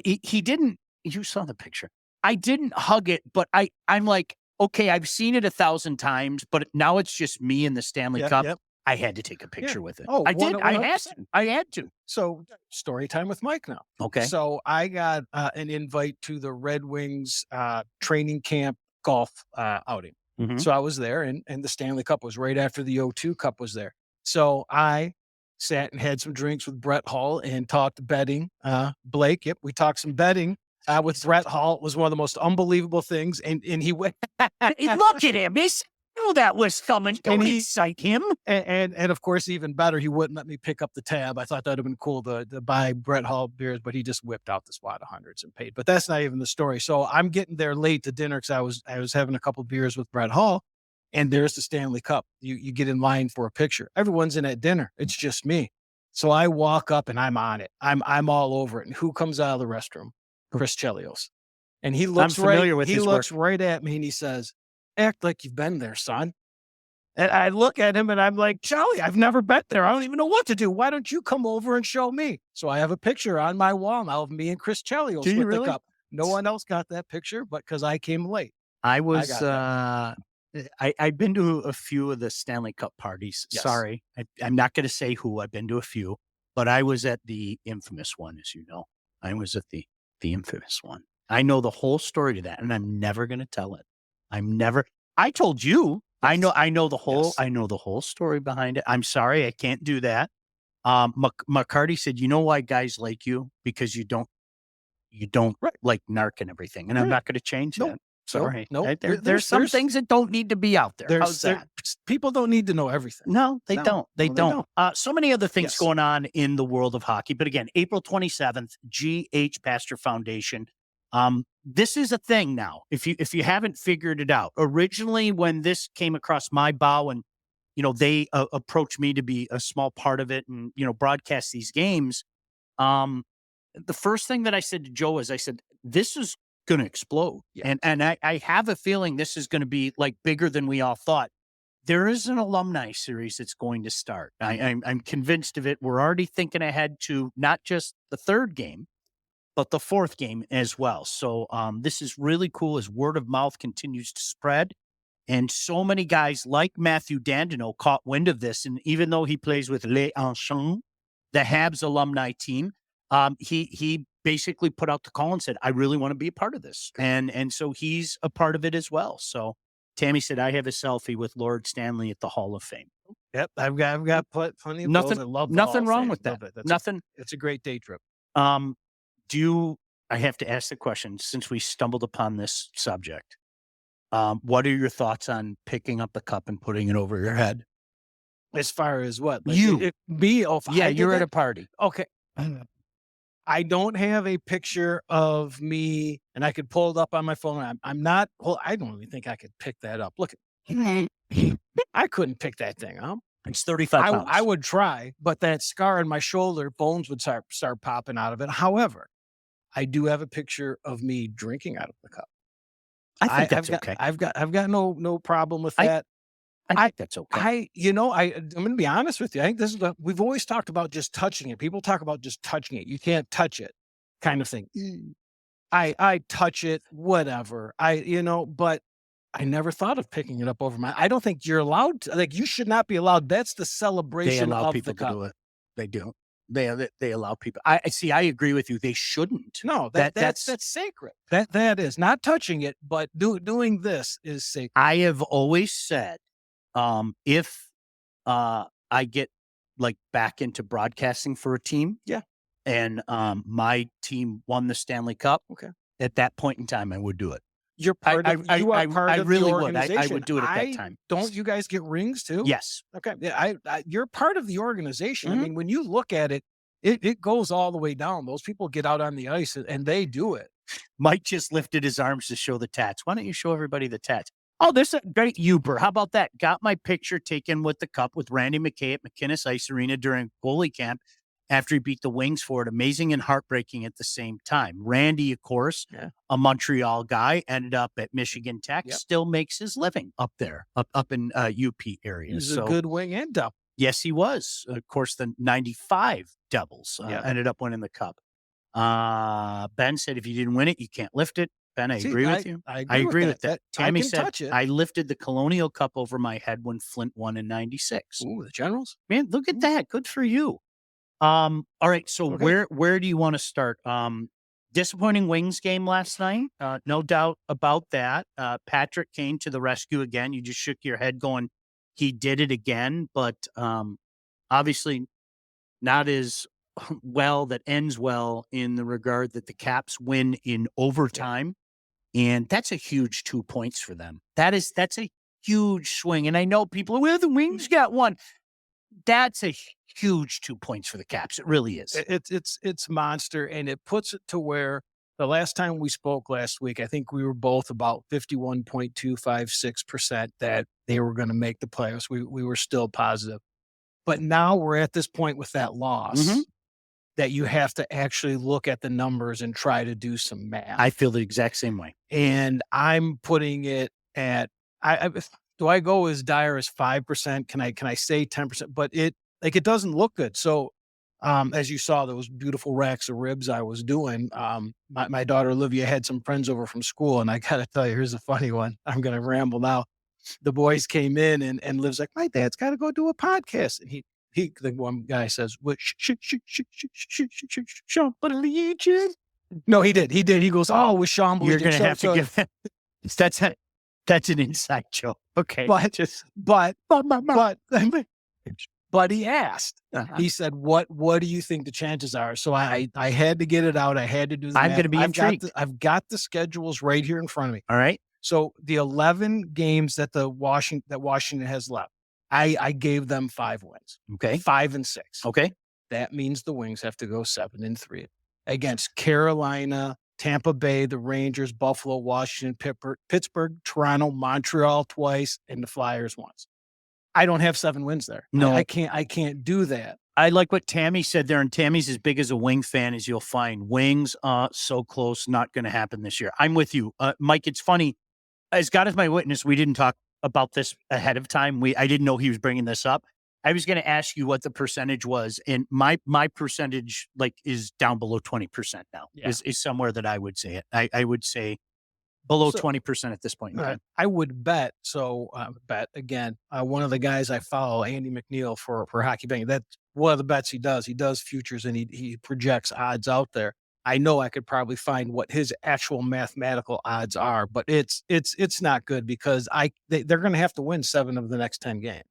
He didn't. You saw the picture. I didn't hug it, but I'm like, okay, I've seen it 1,000 times, but now it's just me and the Stanley Cup. Yep. I had to take a picture with it. Oh, I did. I had to. So story time with Mike now. Okay. So I got an invite to the Red Wings training camp golf outing. Mm-hmm. So I was there, and the Stanley Cup was right after the O2 Cup was there. So I sat and had some drinks with Brett Hall and talked betting. Blake, we talked some betting. With Brett Hall. It was one of the most unbelievable things. And he went, look at him. He knew that was coming. Don't excite him. And of course, even better, he wouldn't let me pick up the tab. I thought that'd have been cool to buy Brett Hall beers, but he just whipped out the wad of hundreds and paid. But that's not even the story. So I'm getting there late to dinner because I was having a couple of beers with Brett Hall, and there's the Stanley Cup. You get in line for a picture. Everyone's in at dinner. It's just me. So I walk up and I'm on it. I'm all over it. And who comes out of the restroom? Chris Chelios. And he looks right at me and he says, act like you've been there, son. And I look at him and I'm like, Charlie, I've never been there. I don't even know what to do. Why don't you come over and show me? So I have a picture on my wall now of me and Chris Chelios with the cup. No one else got that picture, but because I came late. I've been to a few of the Stanley Cup parties. Yes. Sorry. I'm not going to say who. I've been to a few, but I was at the infamous one, as you know. I was at the infamous one. I know the whole story to that, and I'm never going to tell it. I told you. Yes. I know the whole. Yes. I know the whole story behind it. I'm sorry, I can't do that. McCarty said, "You know why guys like you? Because you don't like narc and everything." And I'm not going to change that. Sorry. No. There's some things that don't need to be out there. How's that? People don't need to know everything. No, they don't. They don't. So many other things going on in the world of hockey. But again, April 27th, G.H. Pastor Foundation. This is a thing now. If you haven't figured it out, originally when this came across my bow and, they approached me to be a small part of it and, broadcast these games. The first thing that I said to Joe is I said, this is going to explode. Yeah. And I have a feeling this is going to be like bigger than we all thought. There is an alumni series that's going to start. I'm convinced of it. We're already thinking ahead to not just the third game, but the fourth game as well. So this is really cool as word of mouth continues to spread. And so many guys like Mathieu Dandenault caught wind of this. And even though he plays with Les Enchants, the Habs alumni team, he basically put out the call and said, I really want to be a part of this. And so he's a part of it as well. So Tammy said, I have a selfie with Lord Stanley at the Hall of Fame. Yep. I've got plenty of nothing, I love nothing wrong with that. Nothing. It's a great day trip. I have to ask the question since we stumbled upon this subject. What are your thoughts on picking up the cup and putting it over your head? As far as what? Like you're at a party. Okay. I don't have a picture of me, and I could pull it up on my phone. I'm not. Well, I don't even think I could pick that up. Look, I couldn't pick that thing up. It's 35 pounds. I would try, but that scar on my shoulder, bones would start popping out of it. However, I do have a picture of me drinking out of the cup. I think that's okay. I've got no problem with that. I think that's okay. I'm going to be honest with you. I think this is we've always talked about just touching it. People talk about just touching it. You can't touch it, kind of thing. I touch it, whatever. But I never thought of picking it up over my. I don't think you're allowed to. Like, you should not be allowed. That's the celebration They allow of people the cup. to do it. They do. They allow people. I see. I agree with you. They shouldn't. No, that's sacred. That is not touching it, but doing this is sacred. I have always said, if I get like back into broadcasting for a team, Yeah. and my team won the Stanley Cup, Okay. At that point in time, I would do it. You're part of. You are part I of really the would. I organization. would do it at that time. Don't you guys get rings too? Yes. Okay. Yeah. You're part of the organization. I mean, when you look at it, it goes all the way down. Those people get out on the ice and they do it. Mike just lifted his arms to show the tats. Why don't you show everybody the tats? Oh, this is a great Uber. How about that? Got my picture taken with the cup with Randy McKay at McKinnis Ice Arena during goalie camp after he beat the Wings for it. Amazing and heartbreaking at the same time. Randy, of course, a Montreal guy, ended up at Michigan Tech, still makes his living up there, up in UP area. He's a good wing and double. Yes, he was. Of course, the 95 Devils ended up winning the cup. Ben said, if you didn't win it, you can't lift it. Ben, I agree with you. I agree with that. Tammy said, touch it. I lifted the Colonial Cup over my head when Flint won in 96. Ooh, the Generals? Man, look at that. Good for you. All right. So where do you want to start? Disappointing Wings game last night. No doubt about that. Patrick Kane to the rescue again. You just shook your head going, he did it again, but obviously not as well that ends well in the regard that the Caps win in overtime. And that's a huge 2 points for them. That's a huge swing. And I know people, well, the Wings got one. That's a huge 2 points for the Caps. It really is. It's monster. And it puts it to where the last time we spoke last week, I think we were both about 51.256% that they were going to make the playoffs. We were still positive. But now we're at this point with that loss that you have to actually look at the numbers and try to do some math. I feel the exact same way. And I'm putting it at, do I go as dire as 5%? Can I say 10%? But it doesn't look good. So, as you saw, those beautiful racks of ribs I was doing, my daughter Olivia had some friends over from school, and I got to tell you, here's a funny one. I'm going to ramble now. The boys came in and Liv's like, my dad's got to go do a podcast. And the one guy says, what, Sean Legion? No, he did. He goes, oh, with Sean Legion. You're going to have to give him, that's an inside joke. Okay. But he asked, he said, what do you think the chances are? So I had to get it out. I had to do the I'm math. going to be intrigued. I've got the schedules right here in front of me. All right. So the 11 games that Washington has left, I gave them 5 wins. Okay. 5 and 6. Okay. That means the Wings have to go 7 and 3 against Carolina, Tampa Bay, the Rangers, Buffalo, Washington, Pittsburgh, Toronto, Montreal twice, and the Flyers once. I don't have 7 wins there. No, I can't do that. I like what Tammy said there, and Tammy's as big as a Wing fan as you'll find. Wings, so close, not going to happen this year. I'm with you. Mike, it's funny. As God is my witness, we didn't talk about this ahead of time. I didn't know he was bringing this up. I was going to ask you what the percentage was, and my percentage is down below 20% now. Yeah. Is somewhere that I would say it. I would say below 20% at this point. I would bet. So bet again. One of the guys I follow, Andy McNeil for Hockey Bang. That's one of the bets he does. He does futures and he projects odds out there. I know I could probably find what his actual mathematical odds are, but it's not good because they're going to have to win 7 of the next 10 games.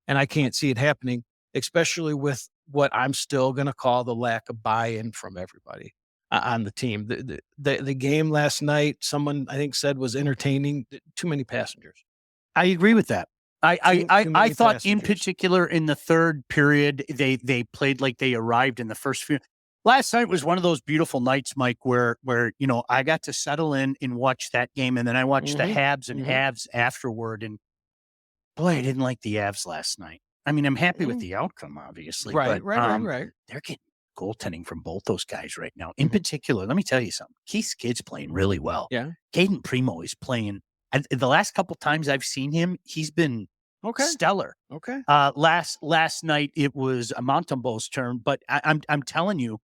And I can't see it happening, especially with what I'm still going to call the lack of buy-in from everybody on the team. The game last night, someone I think said was entertaining. Too many passengers. I agree with that. I thought passengers. In particular in the third period, they played like they arrived in the first few. Last night was one of those beautiful nights, Mike, where I got to settle in and watch that game, and then I watched the Habs and Avs afterward. And boy, I didn't like the Avs last night. I mean, I'm happy with the outcome, obviously. Right, but, right. they're getting goaltending from both those guys right now. In particular, let me tell you something. Keith Skid's playing really well. Yeah. Caden Primo is playing. The last couple times I've seen him, he's been Okay. stellar. Okay. Last night it was Montembeau's turn, but I'm telling you,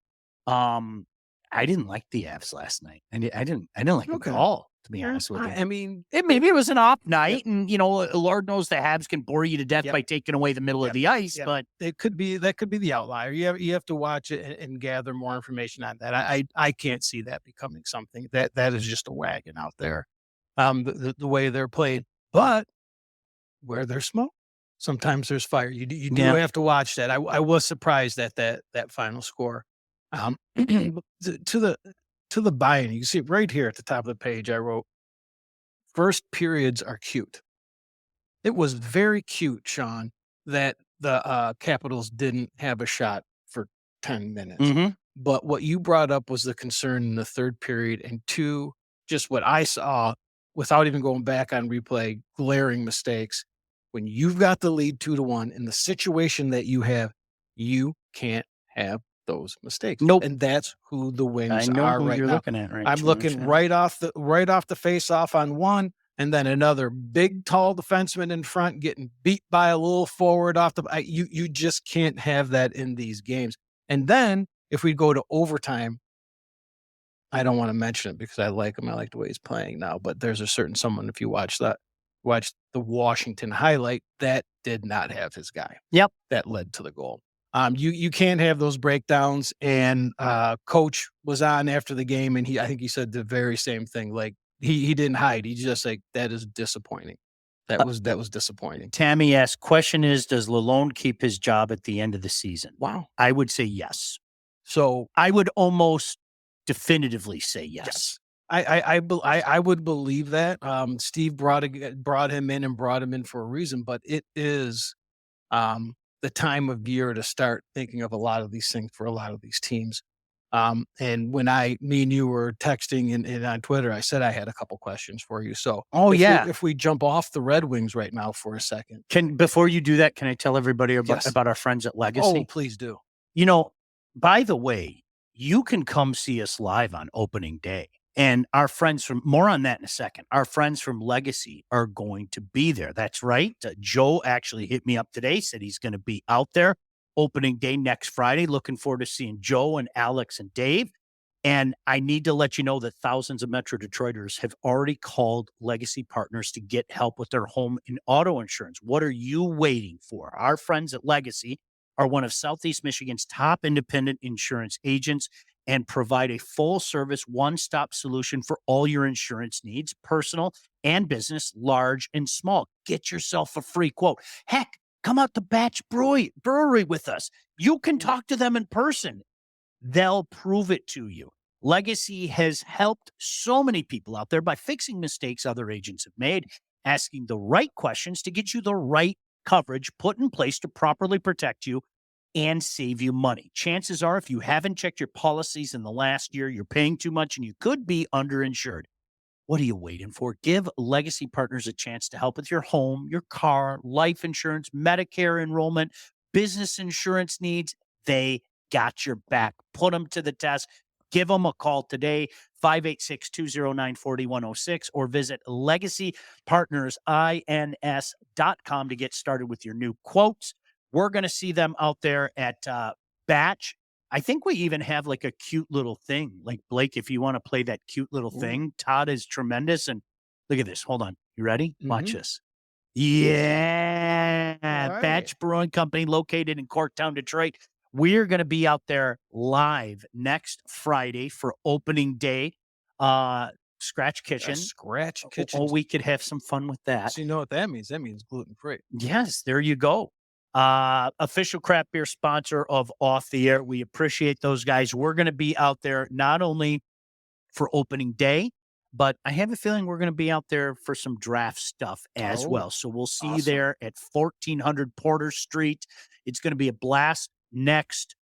I didn't like the Avs last night. I didn't like them Okay. at all, to be Yeah, honest with you. I mean, Maybe it was an off night, and Lord knows the Habs can bore you to death Yep. by taking away the middle of the ice. Yep. But that could be the outlier. You have to watch it and gather more information on that. I can't see that becoming something that is just a wagon out there. The way they're played, but where there's smoke, sometimes there's fire. You do Yeah. have to watch that. I was surprised at that final score. To the buy-in, you can see it right here at the top of the page. I wrote, first periods are cute. It was very cute, Sean, that the Capitals didn't have a shot for 10 minutes. Mhm. But what you brought up was the concern in the third period, and two, just what I saw without even going back on replay, glaring mistakes. When you've got the lead 2-1 in the situation that you have, you can't have those mistakes. Nope. And that's who the I Wings know are who right you're now. looking at right I'm George, looking yeah. right off the face off on one, and then another big, tall defenseman in front getting beat by a little forward off the. You just can't have that in these games. And then if we go to overtime, I don't want to mention it because I like him. I like the way he's playing now. But there's a certain someone, if you watch the Washington highlight, that did not have his guy. Yep. That led to the goal. You can't have those breakdowns. And coach was on after the game, and I think he said the very same thing. Like he didn't hide. He just like, that is disappointing. That was disappointing. Tammy asks, question is, does Lalonde keep his job at the end of the season? Wow. I would say yes. So I would almost definitively say yes. I would believe that. Steve brought him in for a reason, but it is the time of year to start thinking of a lot of these things for a lot of these teams. And when me and you were texting and on Twitter, I said I had a couple questions for you. So, if we jump off the Red Wings right now for a second, Before you do that, can I tell everybody Yes. about our friends at Legacy? Oh, please do. By the way, you can come see us live on opening day. And our friends more on that in a second. Our friends from Legacy are going to be there. That's right. Joe actually hit me up today, said he's going to be out there opening day next Friday. Looking forward to seeing Joe and Alex and Dave. And I need to let you know that thousands of Metro Detroiters have already called Legacy Partners to get help with their home and auto insurance. What are you waiting for? Our friends at Legacy are one of Southeast Michigan's top independent insurance agents and provide a full-service, one-stop solution for all your insurance needs, personal and business, large and small. Get yourself a free quote. Heck, come out to Batch Brewery with us. You can talk to them in person. They'll prove it to you. Legacy has helped so many people out there by fixing mistakes other agents have made, asking the right questions to get you the right coverage put in place to properly protect you and save you money. Chances are, if you haven't checked your policies in the last year, you're paying too much and you could be underinsured. What are you waiting for? Give Legacy Partners a chance to help with your home, your car, life insurance, Medicare enrollment, business insurance needs. They got your back. Put them to the test. Give them a call today, 586-209-4106, or visit legacypartnersins.com to get started with your new quotes. We're going to see them out there at Batch. I think we even have like a cute little thing. Like, Blake, if you want to play that cute little thing, Todd is tremendous. And look at this. Hold on. You ready? Watch this. Yeah. Right. Batch Brewing Company located in Corktown, Detroit. We're going to be out there live next Friday for opening day. Scratch Kitchen. Scratch Kitchen. Oh, we could have some fun with that. So you know what that means? That means gluten-free. Yes, there you go. Official craft beer sponsor of Off the Air. We appreciate those guys. We're going to be out there not only for opening day, but I have a feeling we're going to be out there for some draft stuff as well. So we'll see you there at 1400 Porter Street. It's going to be a blast next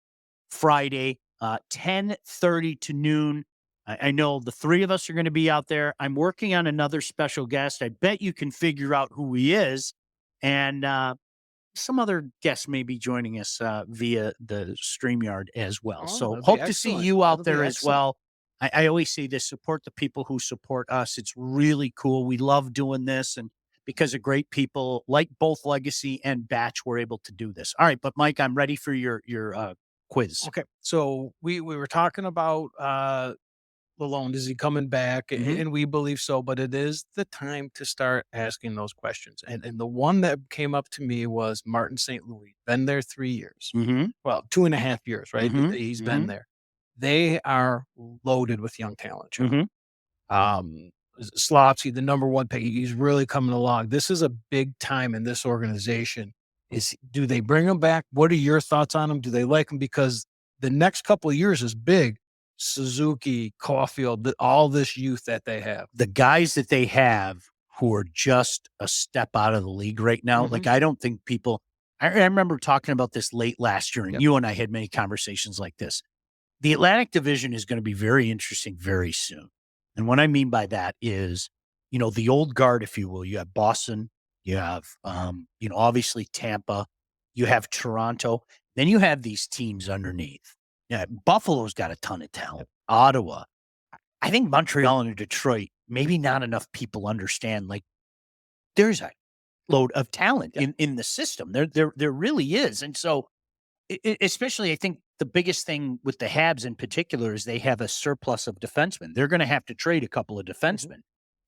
Friday, 10:30 to noon. I know the three of us are going to be out there. I'm working on another special guest. I bet you can figure out who he is. And some other guests may be joining us via the StreamYard as well. Oh, So that'd be hope to see excellent. you out That'll be there as excellent. well. I always say this: support the people who support us. It's really cool. We love doing this, and because of great people like both Legacy and Batch, we're able to do this. All right, but Mike, I'm ready for your quiz. Okay. So we were talking about Lalonde, is he coming back? Mhm. And we believe so, but it is the time to start asking those questions. And the one that came up to me was Martin St. Louis. Been there 3 years. Mm-hmm. Well, 2.5 years, right? Mhm, He's been mhm. there. They are loaded with young talent, John. Mm-hmm. Slopsky, the number one pick, he's really coming along. This is a big time in this organization. Do they bring him back? What are your thoughts on him? Do they like him? Because the next couple of years is big. Suzuki, Caulfield, all this youth that they have. The guys that they have who are just a step out of the league right now, like I don't think people. I remember talking about this late last year, and Yep. you and I had many conversations like this. The Atlantic Division is going to be very interesting very soon. And what I mean by that is, the old guard, if you will. You have Boston, you have, obviously Tampa, you have Toronto. Then you have these teams underneath. Yeah, Buffalo's got a ton of talent. Ottawa. I think Montreal and Detroit, maybe not enough people understand. Like, there's a load of talent in the system. There really is. And so, especially, I think the biggest thing with the Habs in particular is they have a surplus of defensemen. They're going to have to trade a couple of defensemen.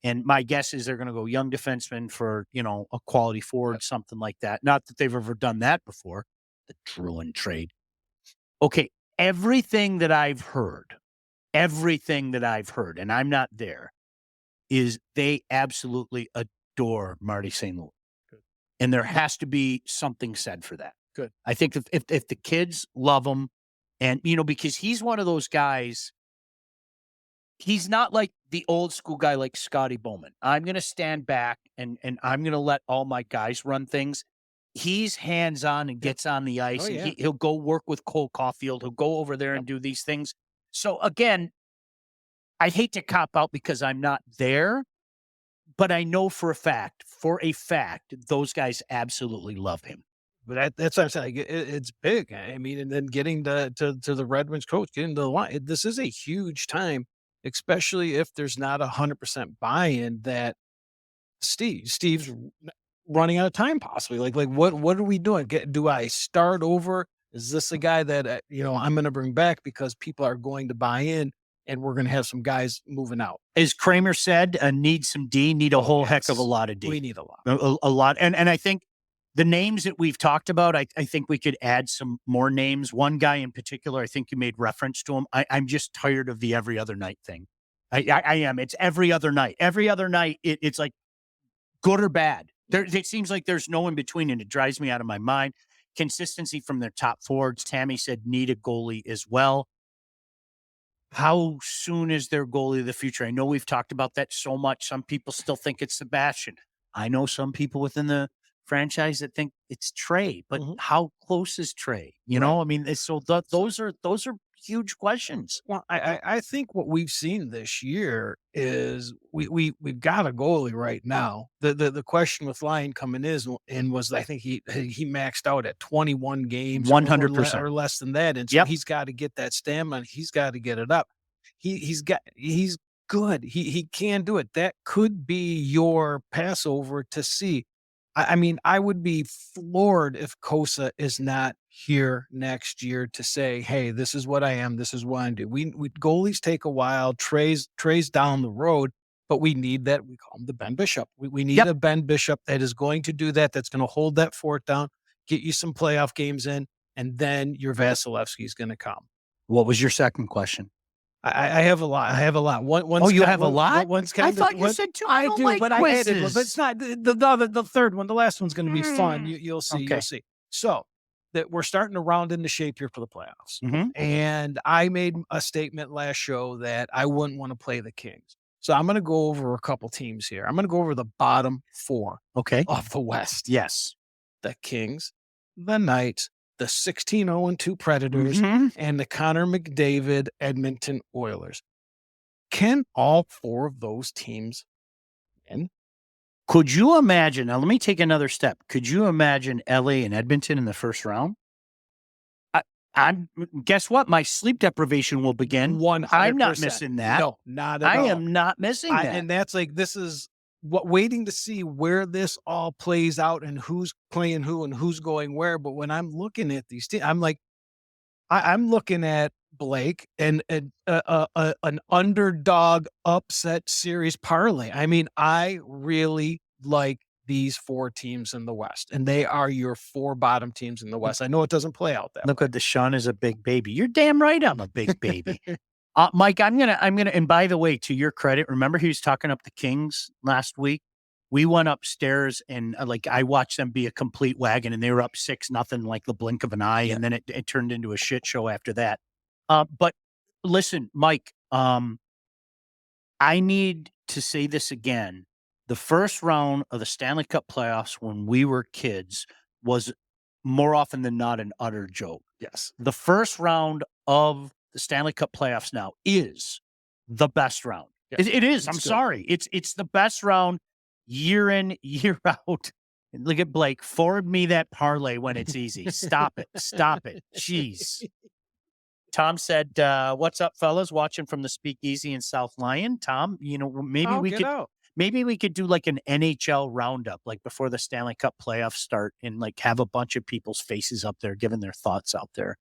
And my guess is they're going to go young defensemen for, a quality forward, something like that. Not that they've ever done that before, the Druin trade. Okay, everything that I've heard, and I'm not there, is they absolutely adore Marty St. Louis. Good. And there has to be something said for that. Good. I think if the kids love him, and, because he's one of those guys, he's not like the old school guy like Scotty Bowman. I'm going to stand back and I'm going to let all my guys run things. He's hands-on and gets on the ice, and he'll go work with Cole Caulfield. He'll go over there and do these things. So, again, I hate to cop out because I'm not there, but I know for a fact, those guys absolutely love him. But that's what I'm saying. It's big. I mean, and then getting to the Red Wings coach, getting to the line. This is a huge time, especially if there's not 100% buy-in that Steve's running out of time possibly. Like what are we doing? Do I start over? Is this a guy that, I'm going to bring back because people are going to buy in and we're going to have some guys moving out? As Kramer said, need some D, need a whole heck of a lot of D. We need a lot. A lot. And I think the names that we've talked about, I think we could add some more names. One guy in particular, I think you made reference to him. I'm just tired of the every other night thing. I am. It's every other night. Every other night, it's like good or bad. It seems like there's no in between, and it drives me out of my mind. Consistency from their top forwards. Tammy said need a goalie as well. How soon is their goalie of the future? I know we've talked about that so much. Some people still think it's Sebastian. I know some people within the franchise that think it's Trey, but how close is Trey? You know, I mean, those are huge questions. Well, I think what we've seen this year is we've got a goalie right now. The question with Lyon coming in was I think he maxed out at 21 games, 100% or less than that, and so he's got to get that stamina. He's got to get it up. He's good. He can do it. That could be your Passover to see. I mean, I would be floored if Kosa is not here next year to say, "Hey, this is what I am. This is what I do." We goalies take a while. Trey's down the road, but we need that. We call him the Ben Bishop. We need a Ben Bishop that is going to do that. That's going to hold that fort down, get you some playoff games in, and then your Vasilevsky is going to come. What was your second question? I have a lot. You have a lot? One's kind I thought you said two. I do, like but quizzes. I added one. But it's not the third one. The last one's going to be fun. You'll see. Okay. You'll see. So that we're starting to round into shape here for the playoffs. Mhm. And I made a statement last show that I wouldn't want to play the Kings. So I'm going to go over a couple teams here. I'm going to go over the bottom four of the West. Yes. The Kings, the Knights, the 16-0-2 Predators, and the Connor McDavid Edmonton Oilers. Can all four of those teams win? Could you imagine? Now, let me take another step. Could you imagine LA and Edmonton in the first round? Guess what? My sleep deprivation will begin. 100%. I'm not missing that. No, not at all. I am not missing that. And that's like, this is what, waiting to see where this all plays out and who's playing who and who's going where. But when I'm looking at these teams, I'm like, I'm looking at Blake and an underdog upset series parlay. I mean, I really like these 4 teams in the West, and they are your 4 bottom teams in the West. I know it doesn't play out that Look way. at Deshaun is a big baby. You're damn right I'm a big baby. Mike, I'm gonna, and by the way, to your credit, remember he was talking up the Kings last week? We went upstairs and I watched them be a complete wagon, and they were up 6-0 like the blink of an eye. Yeah. And then it turned into a shit show after that. But listen, Mike, I need to say this again. The first round of the Stanley Cup playoffs when we were kids was more often than not an utter joke. Yes. The first round of the Stanley Cup playoffs now is the best round. Yes. It is. It's I'm good. sorry. It's the best round year in, year out. And look at Blake. Forward me that parlay when it's easy. Stop it. Stop it. Jeez. Tom said, what's up, fellas? Watching from the Speakeasy in South Lyon. Tom, maybe we could do like an NHL roundup, like before the Stanley Cup playoffs start, and like have a bunch of people's faces up there, giving their thoughts out there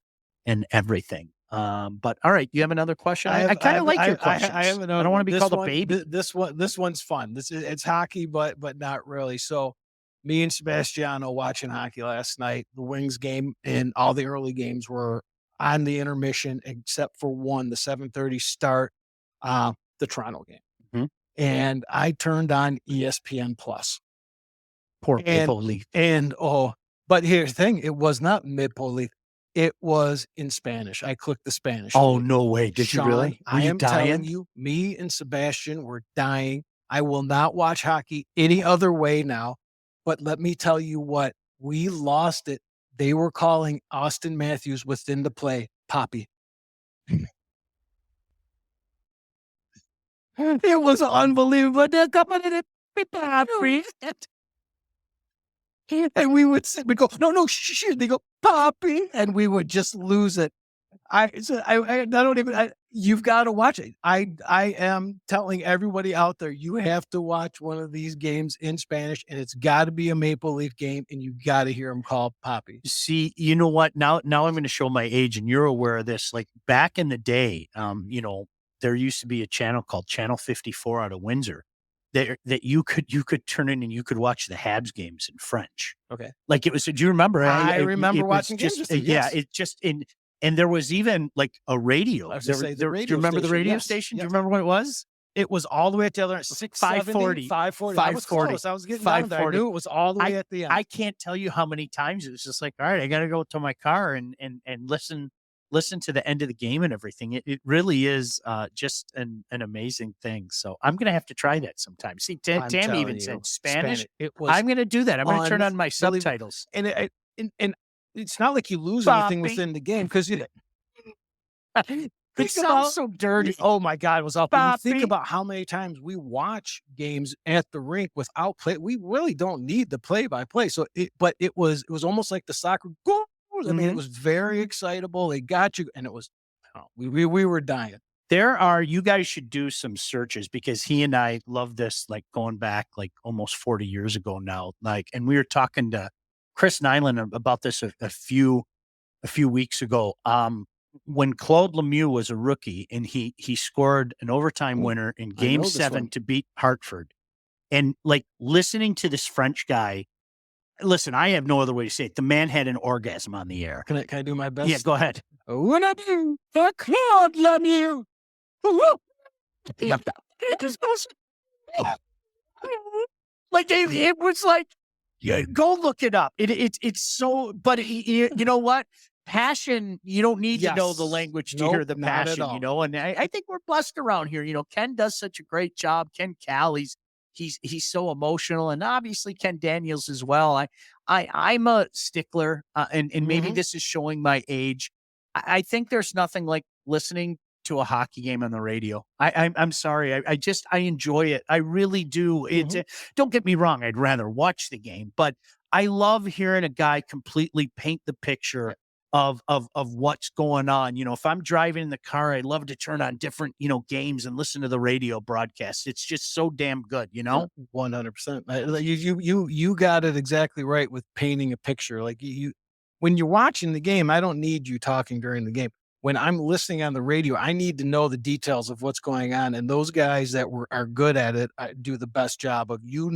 and everything. But all right, you have another question? I kind of like your questions. I don't want to be called a baby. This one's fun. It's hockey, but not really. So me and Sebastiano watching hockey last night. The Wings game and all the early games were on the intermission, except for one, the 7:30 start, the Toronto game. Mm-hmm. And I turned on ESPN Plus. Poor Maple Leaf. But here's the thing. It was not Maple Leaf. It was in Spanish. I clicked the Spanish. Oh, no way. Did Sean, you really? I am telling you, me and Sebastian were dying. I will not watch hockey any other way now. But let me tell you what, we lost it. They were calling Austin Matthews within the play Poppy. It was unbelievable. And we would go, no, shh. They go, Poppy. And we would just lose it. You've got to watch it. I am telling everybody out there, you have to watch one of these games in Spanish, and it's got to be a Maple Leaf game, and you got to hear them call Poppy. See, you know what? Now I'm going to show my age, and you're aware of this. Like back in the day, there used to be a channel called Channel 54 out of Windsor that you could turn in and you could watch the Habs games in French. Okay. Like it was, do you remember? I remember watching games. Yeah, it just and there was even like a radio. Do you remember the radio station? Yes. Do you remember what it was? It was all the way at the other end. 540. 540. I was close. I was getting down there. I knew it was all the way at the end. I can't tell you how many times it was just like, all right, I got to go to my car and listen to the end of the game and everything. It really is just an amazing thing. So I'm going to have to try that sometime. See, Tammy even said Spanish. I'm going to do that. I'm going to turn on my subtitles. And it's not like you lose anything within the game because it sounds so dirty. Oh my God, it was awful. You think about how many times we watch games at the rink without play. We really don't need the play-by-play. So, it was almost like the soccer goal. I mean, it was very excitable. They got you, and it was, we were dying. You guys should do some searches because he and I love this, like going back like almost 40 years ago now. Like, and we were talking to Chris Nyland about this a few weeks ago. When Claude Lemieux was a rookie and he scored an overtime winner in Game 7 to beat Hartford, and like listening to this French guy. Listen, I have no other way to say it. The man had an orgasm on the air. Can I do my best? Yeah, go ahead. When I do the Claude Lemieux. Like it was like, go look it up. It's so. But you know what? Passion. You don't need to know the language to hear the passion. And I think we're blessed around here. Ken does such a great job. Ken Cal, he's so emotional, and obviously Ken Daniels as well. I'm a stickler, and maybe this is showing my age. I think there's nothing like listening to a hockey game on the radio. I'm sorry. I enjoy it. I really do. It's don't get me wrong. I'd rather watch the game, but I love hearing a guy completely paint the picture of what's going on. If I'm driving in the car, I love to turn on different, games and listen to the radio broadcasts. It's just so damn good, 100%. You got it exactly right with painting a picture. Like when you're watching the game, I don't need you talking during the game. When I'm listening on the radio, I need to know the details of what's going on. And those guys that are good at it do the best job of, you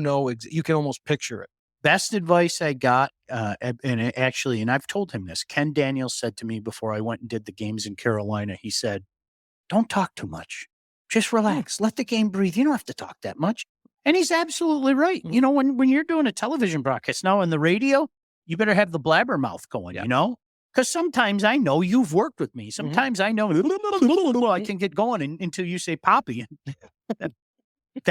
can almost picture it. Best advice I got, and I've told him this, Ken Daniels said to me before I went and did the games in Carolina, he said, don't talk too much. Just relax. Let the game breathe. You don't have to talk that much. And he's absolutely right. When you're doing a television broadcast now on the radio, you better have the blabbermouth going, because sometimes I know you've worked with me. Sometimes I know I can get going until you say Poppy. Then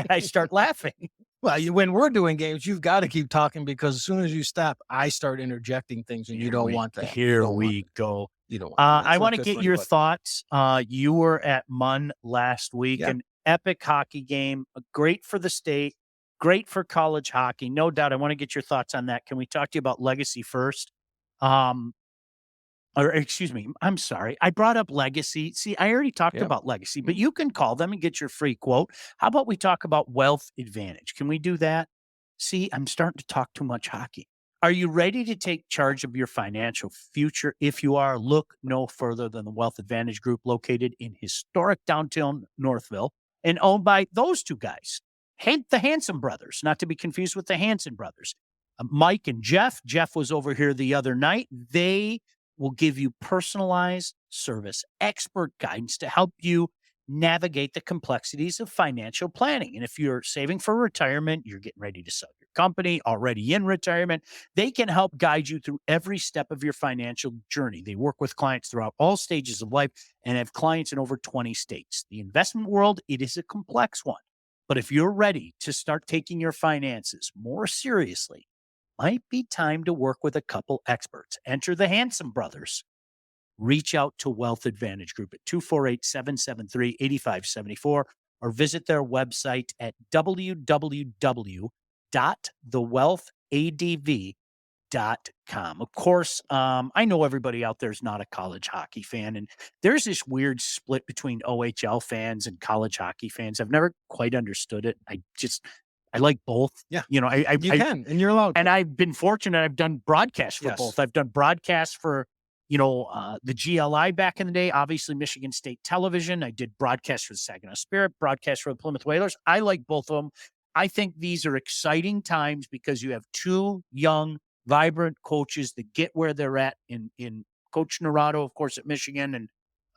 I start laughing. Well, when we're doing games, you've got to keep talking, because as soon as you stop, I start interjecting things, and you don't want that. Here we go. You don't want that. I want to get your thoughts. You were at Munn last week, an epic hockey game, great for the state, great for college hockey. No doubt. I want to get your thoughts on that. Can we talk to you about Legacy first? Or excuse me, I'm sorry. I brought up Legacy. See, I already talked about Legacy, but you can call them and get your free quote. How about we talk about Wealth Advantage? Can we do that? See, I'm starting to talk too much hockey. Are you ready to take charge of your financial future? If you are, look no further than the Wealth Advantage Group, located in historic downtown Northville and owned by those two guys, the Hanson brothers, not to be confused with the Hanson brothers. Mike and Jeff. Jeff was over here the other night. They will give you personalized service, expert guidance to help you navigate the complexities of financial planning. And if you're saving for retirement, you're getting ready to sell your company, already in retirement, they can help guide you through every step of your financial journey. They work with clients throughout all stages of life and have clients in over 20 states. The investment world, it is a complex one. But if you're ready to start taking your finances more seriously, might be time to work with a couple experts. Enter the Hanson brothers. Reach out to Wealth Advantage Group at 248-773-8574 or visit their website at www.thewealthadv.com. Of course, I know everybody out there is not a college hockey fan, and there's this weird split between OHL fans and college hockey fans. I've never quite understood it. I like both. Yeah. You can, and you're allowed. And I've been fortunate. I've done broadcasts for both. I've done broadcasts for, the GLI back in the day, obviously Michigan State Television. I did broadcasts for the Saginaw Spirit, broadcasts for the Plymouth Whalers. I like both of them. I think these are exciting times because you have two young, vibrant coaches that get where they're at in Coach Naranjo, of course, at Michigan, and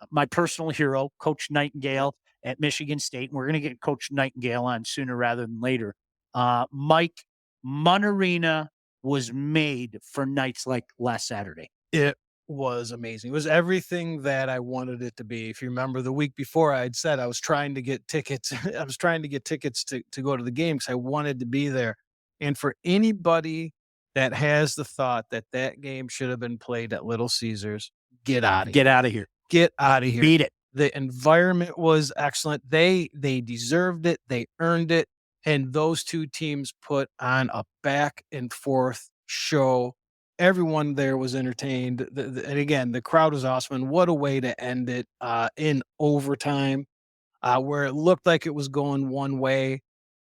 my personal hero, Coach Nightingale at Michigan State. And we're going to get Coach Nightingale on sooner rather than later. Mike, Munn Arena was made for nights like last Saturday. It was amazing. It was everything that I wanted it to be. If you remember, the week before, I had said I was trying to get tickets. I was trying to get tickets to go to the game because I wanted to be there. And for anybody that has the thought that game should have been played at Little Caesars, get out of here. Get out of here. Get out of here. Beat it. The environment was excellent. They deserved it. They earned it. And those two teams put on a back and forth show. Everyone there was entertained. And again, the crowd was awesome. And what a way to end it in overtime, where it looked like it was going one way.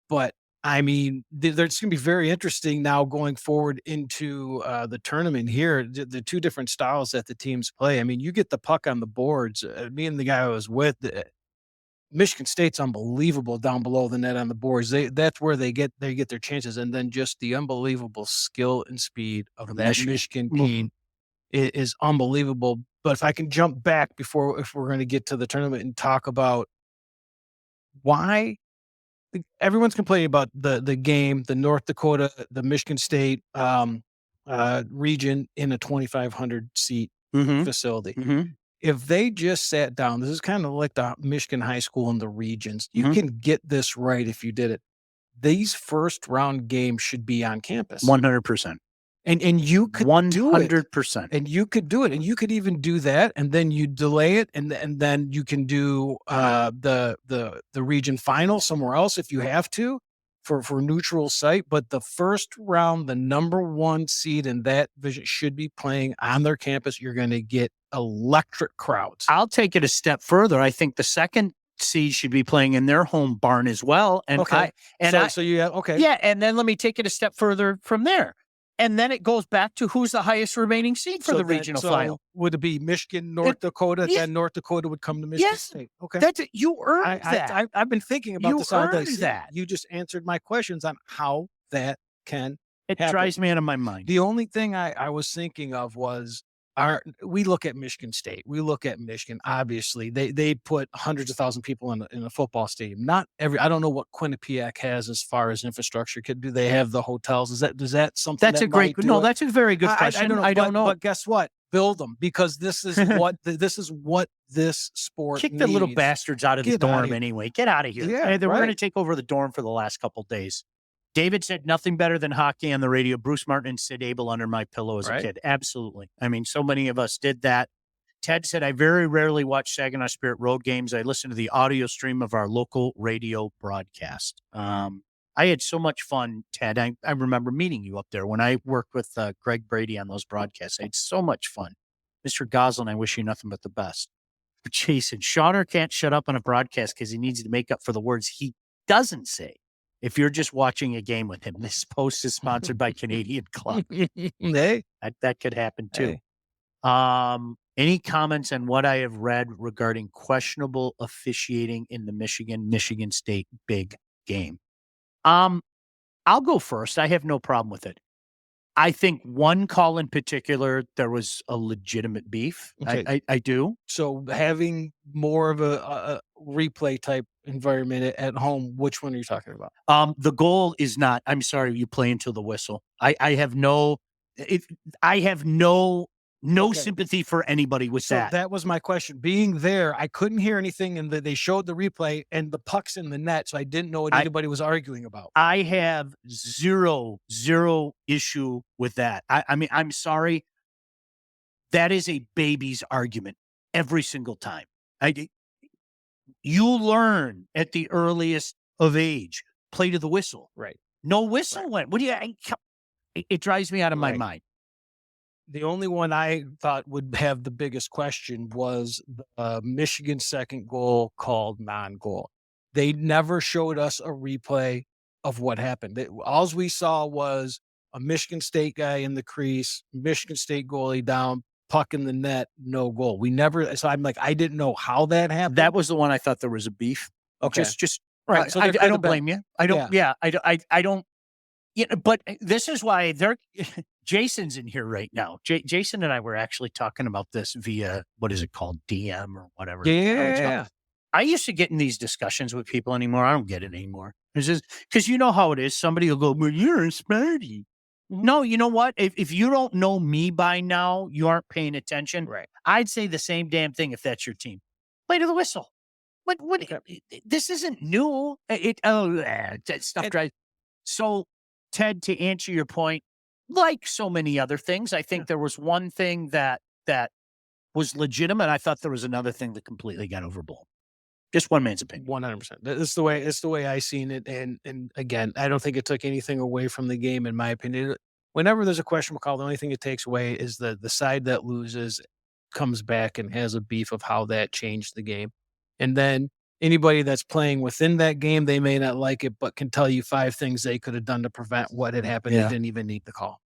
But I mean, it's going to be very interesting now going forward into the tournament here. The two different styles that the teams play. I mean, you get the puck on the boards. Me and the guy I was with, Michigan State's unbelievable down below the net on the boards. That's where they get their chances, and then just the unbelievable skill and speed of that Michigan team is unbelievable. But if I can jump back if we're going to get to the tournament and talk about why everyone's complaining about the game, the North Dakota, the Michigan State region in a 2,500 seat facility. Mm-hmm. If they just sat down, this is kind of like the Michigan high school in the regions. You can get this right if you did it. These first round games should be on campus. 100%. And you could do it. 100%. And you could do it. And you could even do that. And then you delay it. And then you can do the region final somewhere else if you have to for neutral site. But the first round, the number 1 seed in that division should be playing on their campus. You're going to get electric crowds. I'll take it a step further. I think the second seed should be playing in their home barn as well. And okay. So you have, okay. Yeah. And then let me take it a step further from there. And then it goes back to who's the highest remaining seed for the regional final. Would it be Michigan, North Dakota? Yeah. Then North Dakota would come to Michigan Yes. State. Okay. That's it. You earned that. I've been thinking about You this all day. earned that. You just answered my questions on how that can It happen. drives me out of my mind. The only thing I was thinking of was we look at Michigan State. We look at Michigan. Obviously, they put hundreds of thousands of people in a football stadium. Not every. I don't know what Quinnipiac has as far as infrastructure. Do they have the hotels? Is that something? That's that a great. might do No, it? that's a very good question. I don't know. know. But guess what? Build them, because this is what this sport Kick the little needs. bastards out of the Get outta dorm here. anyway. Get out of here. Yeah, Hey, they were going to right. take over the dorm for the last couple days. David said nothing better than hockey on the radio. Bruce Martin and Sid Abel under my pillow as a Right. kid. Absolutely. I mean, so many of us did that. Ted said, I very rarely watch Saginaw Spirit road games. I listen to the audio stream of our local radio broadcast. I had so much fun, Ted. I remember meeting you up there when I worked with Greg Brady on those broadcasts. I had so much fun. Mr. Goslin, I wish you nothing but the best. But Jason, Shawner can't shut up on a broadcast because he needs to make up for the words he doesn't say. If you're just watching a game with him, this post is sponsored by Canadian Club. Hey. That could happen too. Hey. Any comments on what I have read regarding questionable officiating in the Michigan State big game? I'll go first. I have no problem with it. I think one call in particular, there was a legitimate beef. Okay. I do. So having more of a replay type environment at home, which one are you talking about? The goal is not, I'm sorry, you play until the whistle. I have no Okay. sympathy for anybody with So that. that was my question. Being there, I couldn't hear anything, and they showed the replay, and the puck's in the net, so I didn't know what anybody was arguing about. I have zero issue with that. I mean, I'm sorry. That is a baby's argument every single time. You learn at the earliest of age, play to the whistle. Right. No whistle went. What do you? It drives me out of my Right. mind. The only one I thought would have the biggest question was the Michigan second goal called non-goal. They never showed us a replay of what happened. All we saw was a Michigan State guy in the crease, Michigan State goalie down, puck in the net, no goal. We never. So I'm like, I didn't know how that happened. That was the one I thought there was a beef. Okay. Just Right. So I there could don't have been- blame you. I don't. Yeah. I don't. Yeah. But this is why Jason's in here right now. Jason and I were actually talking about this via, what is it called? DM or whatever. Yeah. I used to get in these discussions with people anymore. I don't get it anymore. It's just because you know how it is. Somebody will go, well, you're a smarty. Mhm. No, you know what? If you don't know me by now, you aren't paying attention. Right. I'd say the same damn thing if that's your team. Play to the whistle. What? This isn't new. That stuff drives. So, Ted, to answer your point, like so many other things, I think there was one thing that was legitimate. I thought there was another thing that completely got overblown. Just one man's opinion. 100%. It's the way I seen it. And again, I don't think it took anything away from the game, in my opinion. Whenever there's a questionable call, the only thing it takes away is the side that loses comes back and has a beef of how that changed the game. And then anybody that's playing within that game, they may not like it, but can tell you 5 things they could have done to prevent what had happened. Yeah. They didn't even need the call.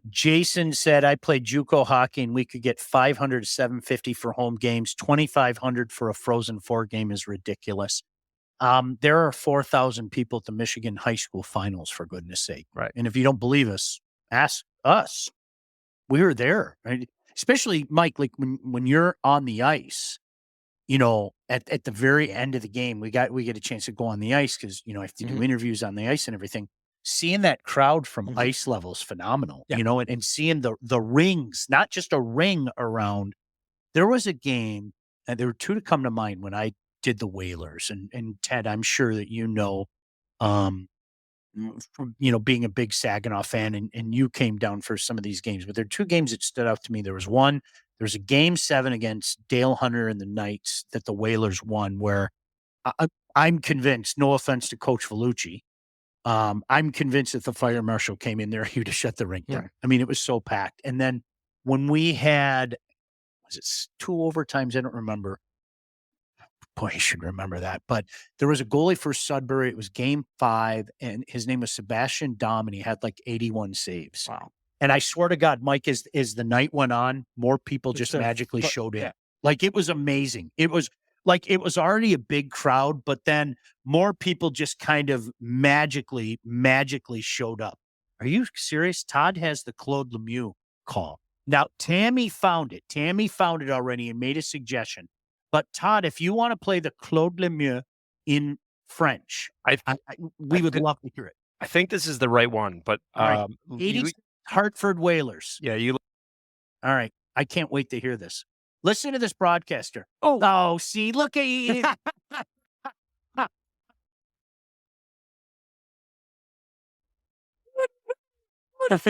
Jason said, I played JUCO hockey and we could get $500 to $750 for home games. $2,500 for a Frozen Four game is ridiculous. There are 4,000 people at the Michigan high school finals, for goodness sake. Right. And if you don't believe us, ask us. We were there, right? Especially, Mike, like when you're on the ice, you know, at the very end of the game, we get a chance to go on the ice because, you know, I have to do interviews on the ice and everything. Seeing that crowd from ice level is phenomenal, you know, and seeing the rings, not just a ring around. There was a game, and there were 2 to come to mind when I did the Whalers. And Ted, I'm sure that you know, from, being a big Saginaw fan, and you came down for some of these games, but there are two games that stood out to me. There was a game 7 against Dale Hunter and the Knights that the Whalers won, where I'm convinced, no offense to Coach Vellucci, I'm convinced if the fire marshal came in there, he would have shut the rink down. I mean, it was so packed. And then when we had, was it 2 overtimes? I don't remember. Boy, I should remember that. But there was a goalie for Sudbury. It was game 5, and his name was Sebastian Dom, and he had like 81 saves. Wow. And I swear to God, Mike, as the night went on, more people just magically showed in. Like, it was amazing. It was already a big crowd, but then more people just kind of magically showed up. Are you serious? Todd has the Claude Lemieux call. Now, Tammy found it. Tammy found it already and made a suggestion. But Todd, if you want to play the Claude Lemieux in French, we would love to hear it. I think this is the right one, but 80 Hartford Whalers. Yeah, all right. I can't wait to hear this. Listen to this broadcaster. Oh, see, look at you. Look at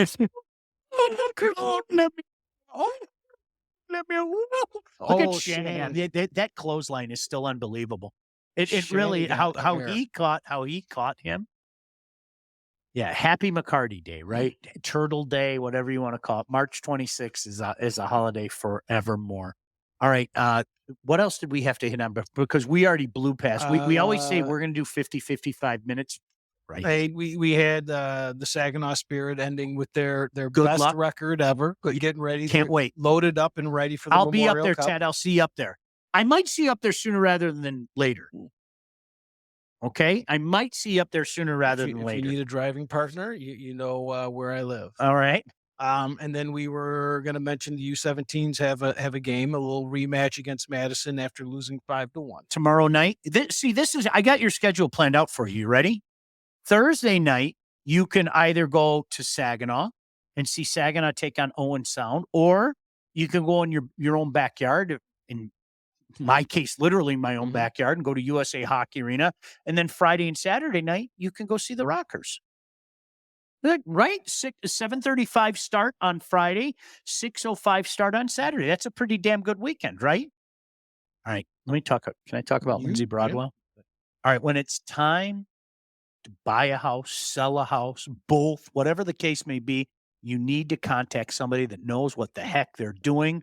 Shanahan. That clothesline is still unbelievable. It really how he caught him. Yeah, happy McCarty Day, right? Turtle Day, whatever you want to call it. March 26th is a holiday forevermore. All right. What else did we have to hit on? Because we already blew past. We always say we're going to do 50, 55 minutes. Right. Hey, we had the Saginaw Spirit ending with their Good best luck. record ever. Getting ready. Can't wait. Loaded up and ready for the I'll be up Memorial there, Cup. Ted. I'll see you up there. I might see you up there sooner rather than later. Okay? I might see you up there sooner rather than later. If you need a driving partner, you know where I live. All right. And then we were going to mention the U17s have a game, a little rematch against Madison after losing 5-1 tomorrow night. I got your schedule planned out for you. You ready? Thursday night, you can either go to Saginaw and see Saginaw take on Owen Sound, or you can go in your own backyard, in my case, literally my own backyard, and go to USA Hockey Arena. And then Friday and Saturday night, you can go see the Rockers. Right? 7:35 start on Friday, 6:05 start on Saturday. That's a pretty damn good weekend, right? All right. Can I talk about Lindsay Broadwell? Yeah. All right. When it's time to buy a house, sell a house, both, whatever the case may be, you need to contact somebody that knows what the heck they're doing.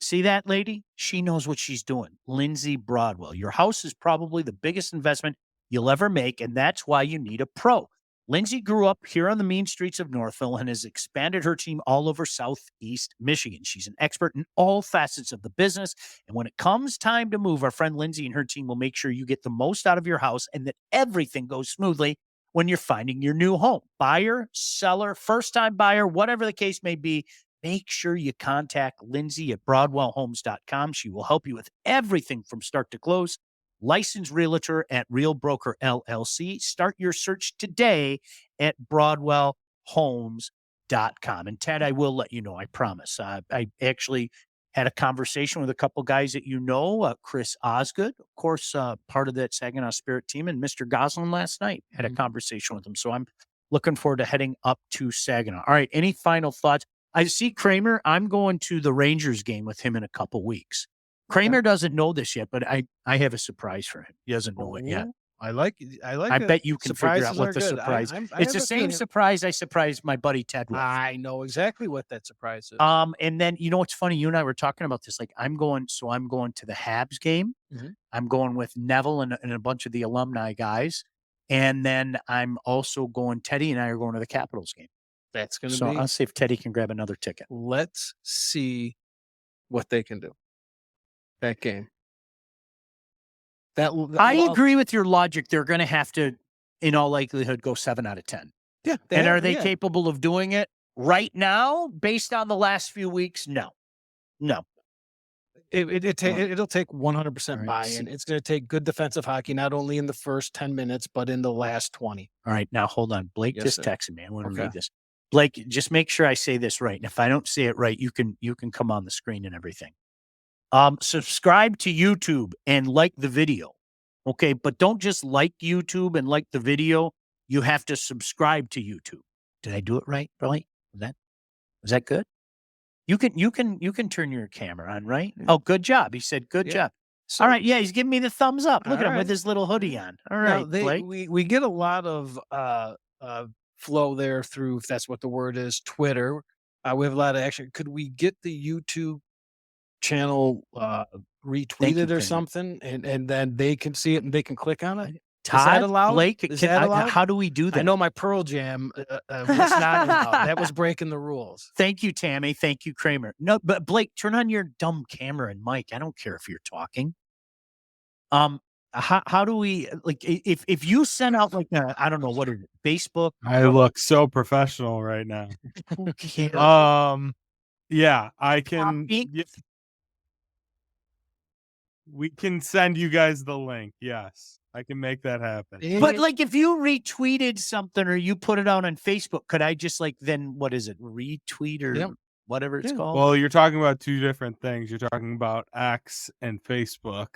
See that lady? She knows what she's doing. Lindsay Broadwell. Your house is probably the biggest investment you'll ever make, and that's why you need a pro. Lindsay grew up here on the mean streets of Northville and has expanded her team all over Southeast Michigan. She's an expert in all facets of the business. And when it comes time to move, our friend Lindsay and her team will make sure you get the most out of your house and that everything goes smoothly when you're finding your new home. Buyer, seller, first-time buyer, whatever the case may be, make sure you contact Lindsay at BroadwellHomes.com. She will help you with everything from start to close. Licensed realtor at Real Broker LLC. Start your search today at BroadwellHomes.com. And Ted, I will let you know, I promise. I actually had a conversation with a couple guys that you know, Chris Osgood, of course, part of that Saginaw Spirit team, and Mr. Goslin last night. Had a conversation with him. So I'm looking forward to heading up to Saginaw. All right, any final thoughts? I see Kramer. I'm going to the Rangers game with him in a couple weeks. Kramer doesn't know this yet, but I have a surprise for him. He doesn't know it yet. I like. I bet you can figure out what the surprise is. It's the same surprise I surprised my buddy Ted with. I know exactly what that surprise is. And then, you know what's funny? You and I were talking about this. Like, I'm going to the Habs game. I'm going with Neville and a bunch of the alumni guys. And then I'm also Teddy and I are going to the Capitals game. That's going to be. So I'll see if Teddy can grab another ticket. Let's see what they can do. That game. I agree with your logic. They're going to have to, in all likelihood, go 7 out of 10. Yeah. And are they capable of doing it right now, based on the last few weeks? No. It'll take 100% right, buy-in. It's going to take good defensive hockey, not only in the first 10 minutes, but in the last 20. All right. Now, hold on. Blake just texted me. I want to read this. Blake, just make sure I say this right. And if I don't say it right, you can come on the screen and everything. Subscribe to YouTube and like the video. Okay. But don't just like YouTube and like the video. you have to subscribe to YouTube. Did I do it right, Billy? Was that good? You can turn your camera on, right? Oh, good job. He said, good job. So, all right. Yeah, he's giving me the thumbs up. Look at him with right. his little hoodie on. All right, Now, Blake. we get a lot of flow there through, if that's what the word is, Twitter. We have a lot of action. Could we get the YouTube channel retweeted or something, and then they can see it and they can click on it? Todd, is that allowed? Blake, Is that allowed? How do we do that? I know my Pearl Jam was not allowed. That was breaking the rules. Thank you, Tammy. Thank you, Kramer. No, but Blake, turn on your dumb camera and mic. I don't care if you're talking. How do we, like, if you send out like I don't know, what is it, Facebook? I look so professional right now. Who cares? Yeah, I can. We can send you guys the link. Yes, I can make that happen. But like, if you retweeted something or you put it out on Facebook, could I just like then what is it, retweet or whatever it's called? Well, you're talking about two different things. You're talking about X and Facebook.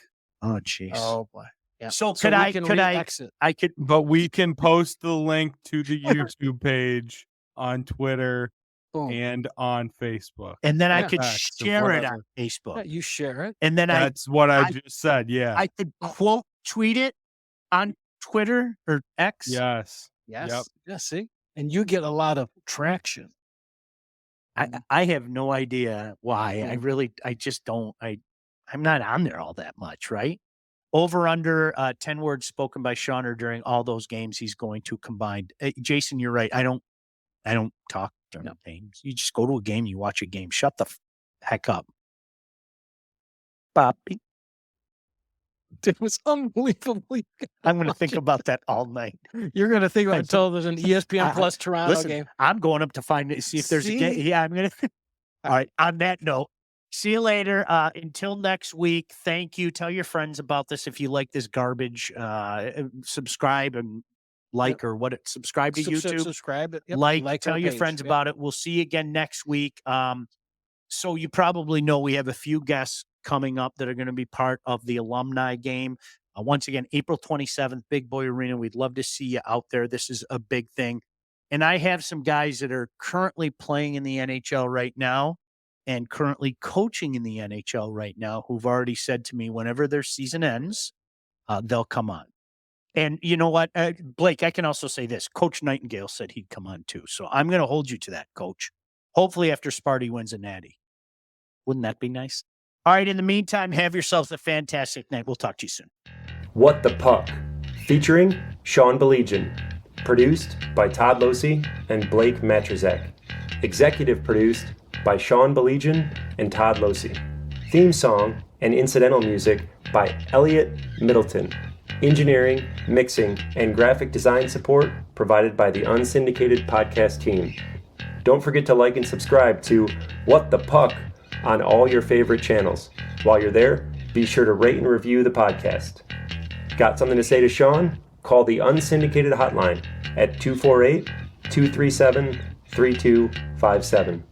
Oh, jeez. Oh boy. Yeah. So could I exit? I could, but we can post the link to the YouTube page on Twitter and on Facebook. And then I could share it on Facebook. Yeah, you share it. And then that's what I just said. Yeah. I could quote tweet it on Twitter or X. Yes. Yes. Yep. Yeah, see? And you get a lot of traction. I have no idea why. I just don't. I'm not on there all that much, right? Over under 10 words spoken by Shawner during all those games he's going to combine. Jason, you're right. I don't talk during games. You just go to a game, you watch a game. Shut the heck up. Poppy. It was unbelievably good. I'm going to think about that all night. You're going to think about it until there's an ESPN Plus Toronto game. I'm going up to see if there's a game. Yeah, I'm going to. All right. On that note, see you later. Until next week, thank you. Tell your friends about this if you like this garbage. Subscribe and like or what? Subscribe to YouTube. Subscribe it. Yep. Like tell your friends about it. We'll see you again next week. So you probably know we have a few guests coming up that are going to be part of the alumni game. Once again, April 27th, Big Boy Arena. We'd love to see you out there. This is a big thing. And I have some guys that are currently playing in the NHL right now and currently coaching in the NHL right now who've already said to me whenever their season ends, they'll come on. And you know what, Blake, I can also say this. Coach Nightingale said he'd come on too. So I'm going to hold you to that, Coach. Hopefully after Sparty wins a natty. Wouldn't that be nice? All right, in the meantime, have yourselves a fantastic night. We'll talk to you soon. What the Puck, featuring Sean Belegian. Produced by Todd Losey and Blake Matrazek. Executive produced by Sean Belegian and Todd Losey. Theme song and incidental music by Elliot Middleton. Engineering, mixing, and graphic design support provided by the Unsyndicated Podcast team. Don't forget to like and subscribe to What the Puck on all your favorite channels. While you're there, be sure to rate and review the podcast. Got something to say to Sean? Call the Unsyndicated hotline at 248-237-3257.